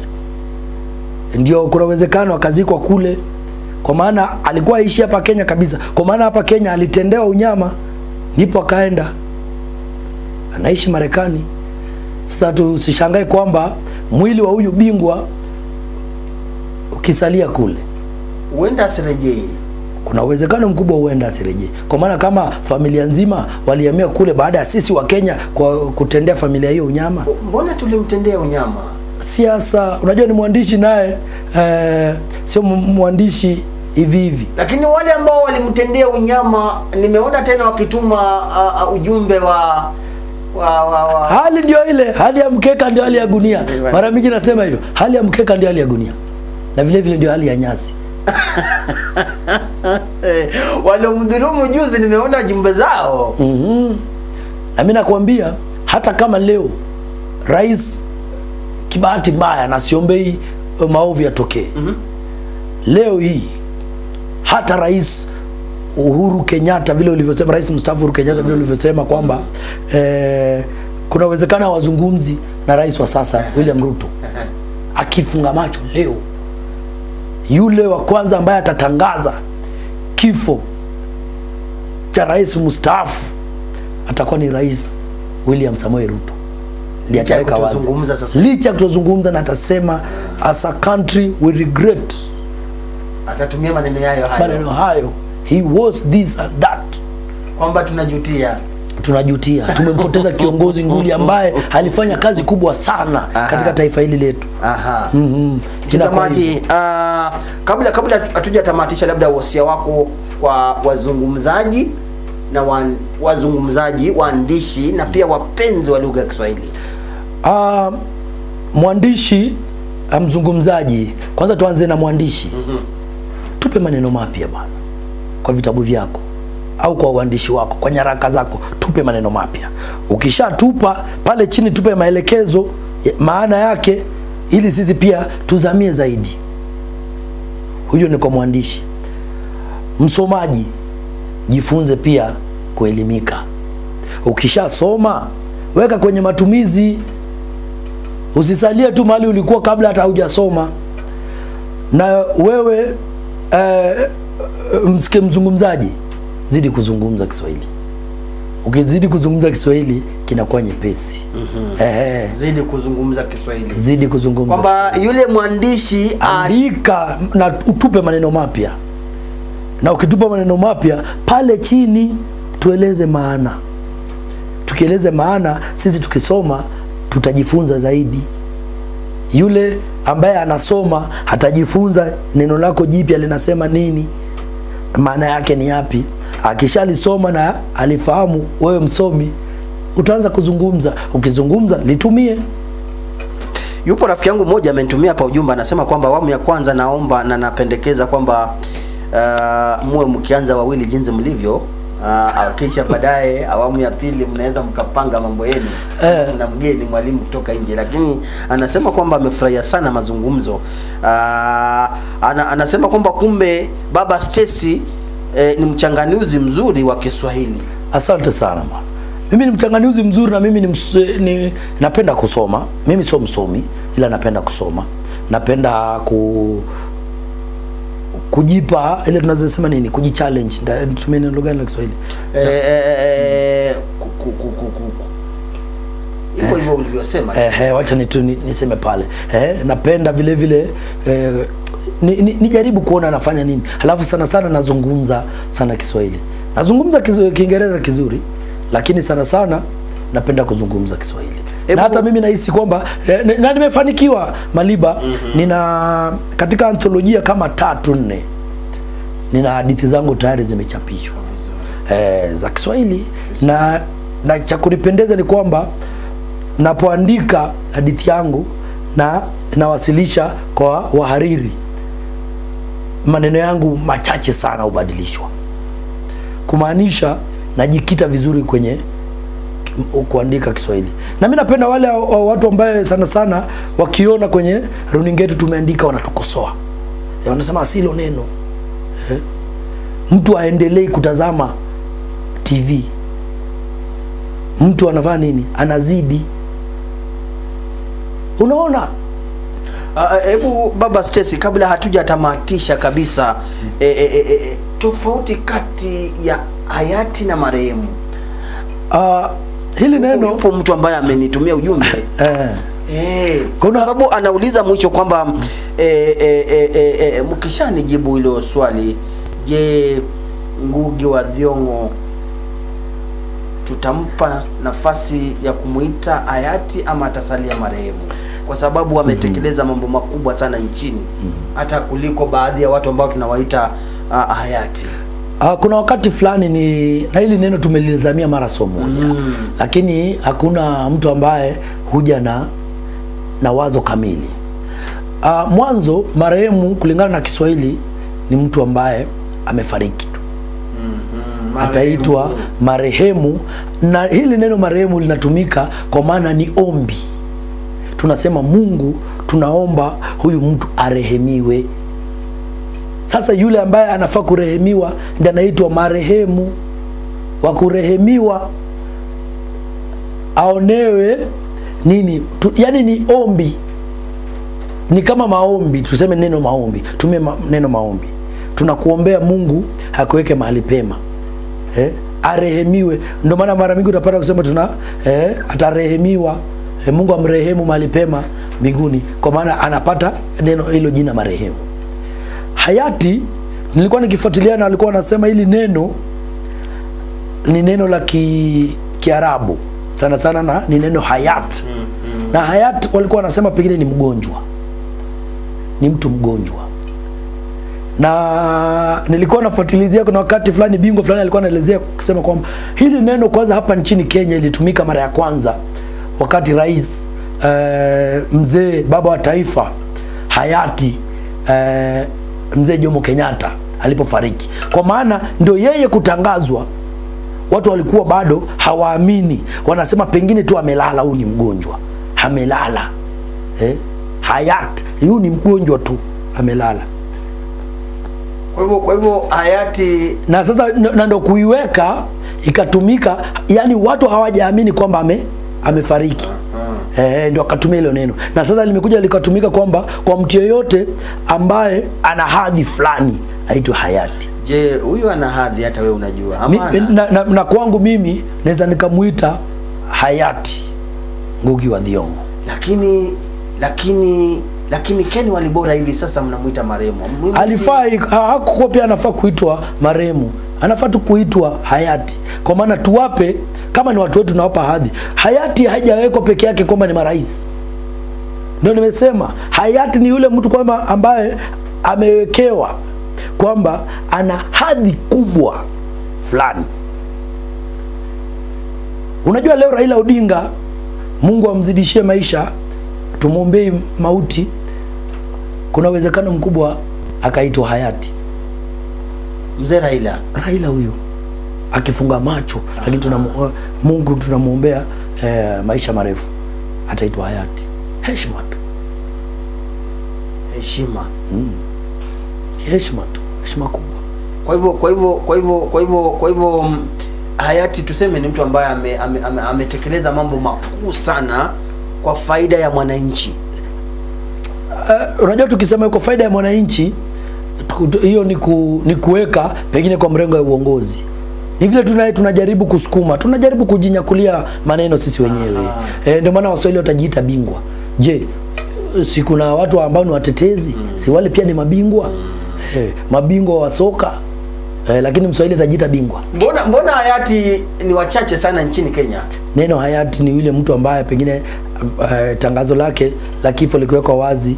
ndio kuna uwezekano akazikwa kule, kwa maana alikuwa aishi hapa Kenya kabisa. Kwa maana hapa Kenya alitendewa unyama, ndipo akaenda anaishi Marekani. Sasa tusishangae kwamba mwili wa huyu bingwa ukisalia kule, huenda asirejee. Kuna uwezekano mkubwa huenda asirejee, kwa maana kama familia nzima walihamia kule baada ya sisi wa Kenya kwa kutendea familia hiyo unyama. Mbona tulimtendea unyama? Siasa, unajua ni mwandishi naye, sio mwandishi hivi. Lakini wale ambao walimtendea unyama nimeona tena wakituma ujumbe wa hali ndio ile, hali ya mkeka ndio hali ya gunia. Mara mingi nasema hivyo, hali ya mkeka ndio hali ya gunia, na vile ndio hali ya nyasi. Wale mdhulumu juzi nimeona jumbe zao. Na mimi nakwambia hata kama leo rais, kibahati mbaya na siombei maovu yatokee, leo hii hata rais Uhuru Kenyatta vile ulivyosema, rais mstaafu Uhuru Kenyatta vile ulivyosema kwamba kuna uwezekano wazungumzi na rais wa sasa William Ruto, akifunga macho leo, yule wa kwanza ambaye atatangaza kifo cha rais mstaafu atakuwa ni rais William Samoei Ruto. Ndiye ataweka wazi, licha kutozungumza, na atasema as a country we regret. Atatumia maneno hayo, he was this and that, kwamba tunajutia tumempoteza kiongozi nguli ambaye alifanya kazi kubwa sana katika taifa hili letu. Mtazamaji, kabla hatujatamatisha, labda wasia wako kwa wazungumzaji na wazungumzaji, waandishi na pia wapenzi wa lugha ya Kiswahili. Mwandishi, mzungumzaji, kwanza tuanze na mwandishi. Tupe maneno mapya bwana kwa vitabu vyako au kwa uandishi wako, kwa nyaraka zako, tupe maneno mapya. Ukishatupa pale chini, tupe maelekezo maana yake, ili sisi pia tuzamie zaidi. Huyo ni kwa mwandishi. Msomaji, jifunze pia kuelimika. Ukishasoma, weka kwenye matumizi. Usisalie tu mahali ulikuwa kabla hata hujasoma. Na wewe msikie mzungumzaji, zidi kuzungumza Kiswahili. Ukizidi kuzungumza Kiswahili kinakuwa nyepesi. Zidi kuzungumza Kiswahili. Zidi kuzungumza. Kwamba yule mwandishi andika na utupe maneno mapya. Na ukitupa maneno mapya pale chini tueleze maana. Tukieleze maana, sisi tukisoma tutajifunza zaidi. Yule ambaye anasoma hatajifunza neno lako jipya linasema nini, maana yake ni yapi. Akishalisoma na alifahamu, wewe msomi utaanza kuzungumza. Ukizungumza litumie. Yupo rafiki yangu mmoja amenitumia hapa ujumbe, anasema kwamba awamu ya kwanza naomba na napendekeza kwamba muwe mkianza wawili jinsi mlivyo, kisha baadaye awamu ya pili mnaweza mkapanga mambo yenu na mgeni mwalimu kutoka nje. Lakini anasema kwamba amefurahia sana mazungumzo. Anasema kwamba kumbe Baba Stacy ni mchanganuzi mzuri wa Kiswahili. Asante sana bwana. Mimi ni mchanganuzi mzuri na mimi ni napenda kusoma. Mimi sio msomi ila napenda kusoma. Napenda kujipa ile tunazosema nini, kujichallenge. Tuseme neno gani la Kiswahili? Iko hivyo ulivyosema. Wacha niseme pale. Napenda vile vile nijaribu kuona nafanya nini. Halafu sana sana nazungumza sana Kiswahili. Nazungumza Kiingereza kizuri, lakini sana sana napenda kuzungumza Kiswahili. Na hata mimi nahisi kwamba na nimefanikiwa Maliba. Nina katika antholojia kama 3-4 nina hadithi zangu tayari zimechapishwa za Kiswahili. Na cha kunipendeza ni kwamba napoandika hadithi yangu na nawasilisha kwa wahariri, maneno yangu machache sana hubadilishwa, kumaanisha najikita vizuri kwenye kuandika Kiswahili. Na mimi napenda wale watu ambao sana sana wakiona kwenye runinga yetu tumeandika wanatukosoa. Wanasema asilo neno. Mtu aendelee kutazama TV. Mtu anafanya nini? Anazidi. Unaona? Hebu Baba Stacy, kabla hatujatamatisha kabisa, tofauti kati ya hayati na marehemu. Hili neno yupo mtu ambaye amenitumia ujumbe kwa sababu anauliza mwisho kwamba mkishanijibu hilo swali, je, Ngugi wa Thiong'o tutampa nafasi ya kumuita hayati ama atasalia marehemu? Kwa sababu ametekeleza mambo makubwa sana nchini, hata kuliko baadhi ya watu ambao tunawaita hayati. Kuna wakati fulani na hili neno tumelizamia mara moja. Lakini hakuna mtu ambaye huja na wazo kamili. Mwanzo marehemu kulingana na Kiswahili ni mtu ambaye amefariki tu. Ataitwa marehemu, na hili neno marehemu linatumika kwa maana ni ombi. Tunasema Mungu, tunaomba huyu mtu arehemiwe. Sasa yule ambaye anafaa kurehemiwa ndiye anaitwa marehemu. Wa kurehemiwa aonewe nini? Yani ni ombi. Ni kama maombi, tuseme neno maombi. Tumie neno maombi. Tunakuombea Mungu akuweke mahali pema. Arehemiwe. Ndio maana mara mingi utapata kusema atarehemiwa. Mungu amrehemu mahali pema mbinguni, kwa maana anapata neno hilo jina marehemu. Hayati nilikuwa nikifuatilia na alikuwa anasema hili neno ni neno la Kiarabu sana sana, na ni neno hayat. Na hayat walikuwa wanasema pengine ni mgonjwa, ni mtu mgonjwa. Na nilikuwa nafuatilizia, kuna wakati fulani bingwa fulani alikuwa anaelezea kusema kwamba hili neno kwanza hapa nchini Kenya ilitumika mara ya kwanza wakati rais mzee baba wa taifa hayati mzee Jomo Kenyatta alipofariki. Kwa maana ndio yeye kutangazwa, watu walikuwa bado hawaamini, wanasema pengine tu amelala, huyu ni mgonjwa, amelala. Hayati, huyu ni mgonjwa tu, amelala. Kwa hivyo hayati, na sasa ndio kuiweka ikatumika, yani watu hawajaamini kwamba amefariki. Ndio akatumia hilo neno. Na sasa limekuja likatumika kwamba kwa mtu yeyote ambaye ana hadhi fulani, aitwe hayati. Je, huyu ana hadhi hata wewe unajua? Na kwangu mimi naweza nikamuita hayati Ngugi wa Thiong'o. Lakini Ken Walibora hivi sasa mnamuita marehemu. Alifai hakuwa pia anafaa kuitwa marehemu. Anafaa tu kuitwa hayati. Kwa maana tuwape, kama ni watu wetu tunawapa hadhi. Hayati haijawekwa peke yake kwamba ni marais. Ndio nimesema hayati ni yule mtu kwamba ambaye amewekewa kwamba ana hadhi kubwa fulani. Unajua leo Raila Odinga, Mungu amzidishie maisha, tumuombee mauti, kuna uwezekano mkubwa akaitwa hayati. Mzee Raila huyo akifunga macho, lakini Mungu tunamuombea maisha marefu, ataitwa hayati. Heshima tu. Heshima tu. Heshima kubwa. Kwa hivyo hayati tuseme ni mtu ambaye ametekeleza mambo makuu sana kwa faida ya mwananchi. Unajua tukisema kwa faida ya mwananchi, hiyo ni kuweka pengine kwa mrengo wa uongozi. Ni vile tunajaribu kusukuma, tunajaribu kujinyakulia maneno sisi wenyewe. Ndio maana Waswahili watajiita bingwa. Je, si kuna watu ambao ni watetezi? Si wale pia ni mabingwa? Mabingwa wa soka. Lakini Mswahili atajiita bingwa. Mbona hayati ni wachache sana nchini Kenya? Neno hayati ni yule mtu ambaye pengine tangazo lake la kifo likiwekwa wazi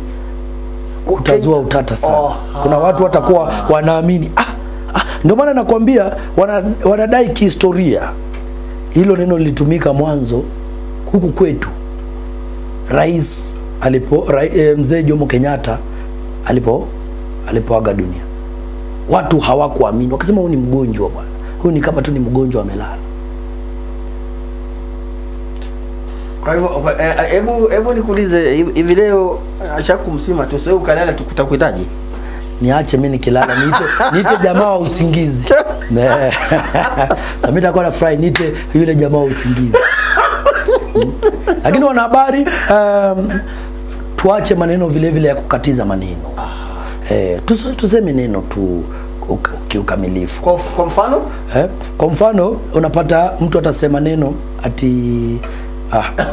utazua utata sana. Kuna watu watakuwa wanaamini. Ndio maana nakwambia wanadai kihistoria. Hilo neno lilitumika mwanzo huku kwetu. Rais Mzee Jomo Kenyatta alipoaga dunia, watu hawakuamini, wakasema huyu ni mgonjwa bwana. Huyu ni kama tu ni mgonjwa amelala. Kwa hivyo hebu nikuulize, hivi leo ashakumsima tu sasa ukalala tukutakuhitaji? Niache mimi nikilala niite jamaa wa usingizi. Na mimi nitakuwa na fry niite yule jamaa wa usingizi. Lakini wanahabari tuache maneno vile ya kukatiza maneno. Tuseme neno tu kiukamilifu. Kwa mfano? Kwa mfano unapata mtu atasema neno ati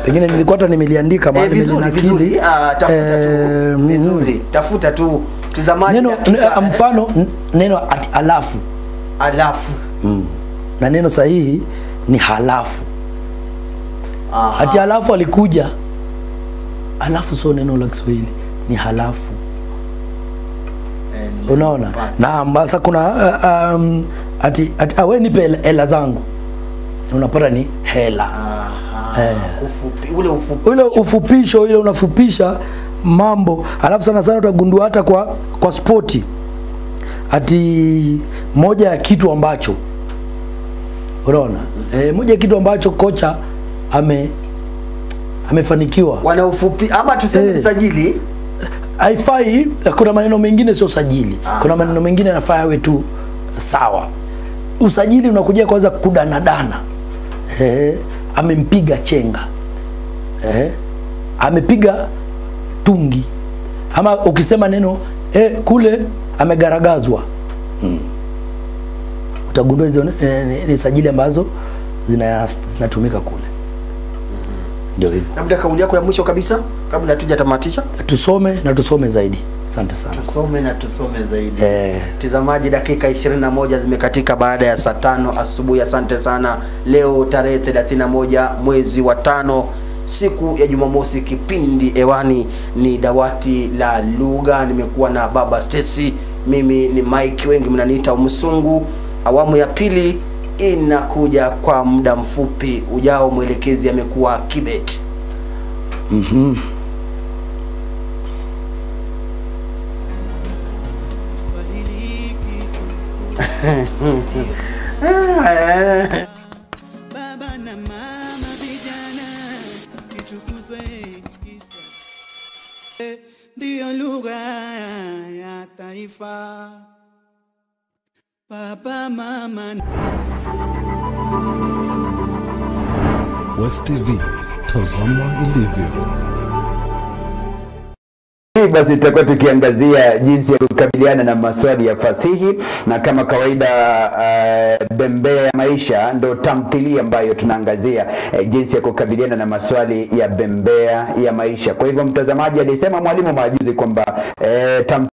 pengine nilikuwa hata nimeliandika mahali vizuri. Tafuta tu vizuri. Tafuta tu tazamaji dakika. Mfano neno ati alafu. Na neno sahihi ni halafu. Ati alafu alikuja. Alafu sio neno la Kiswahili, ni halafu. Unaona? Na sasa kuna ati wewe nipe hela zangu. Unapata ni hela. Ule ufupisho ile unafupisha mambo. Alafu sana utagundua hata kwa sporti. Ati moja ya kitu ambacho unaona? Moja ya kitu ambacho kocha amefanikiwa. Wana ufupi ama tuseme sajili. Haifai, kuna maneno mengine sio sajili. Kuna maneno mengine yanafaa yawe tu sawa. Usajili unakuja kwanza kudanadana. Amempiga chenga. Amepiga tungi. Ama ukisema neno kule amegaragazwa. Utagundua hizo ni sajili ambazo zinatumika kule. Ndio hivyo. Labda kauli yako ya mwisho kabisa kabla hatujatamatisha. Tusome zaidi. Asante sana. Tusome zaidi. Tazamaji, dakika 21 zimekatika baada ya saa 5 asubuhi. Asante sana. Leo tarehe 31 mwezi wa 5, siku ya Jumamosi, kipindi hewani ni Dawati la Lugha. Nimekuwa na Baba Stacy, mimi ni Mike, wengi mnaniita Msungu. Awamu ya pili inakuja kwa muda mfupi ujao. Mwelekezi amekuwa Kibet. Baba na mama vijana kichukuzwe ndio lugha ya taifa. Baba mama West TV, tazama ilivyo. hii basi tutakuwa tukiangazia jinsi ya kukabiliana na maswali ya fasihi, na kama kawaida Bembea ya Maisha ndo tamthilia ambayo tunaangazia jinsi ya kukabiliana na maswali ya Bembea ya Maisha. Kwa hivyo mtazamaji alisema mwalimu majuzi kwamba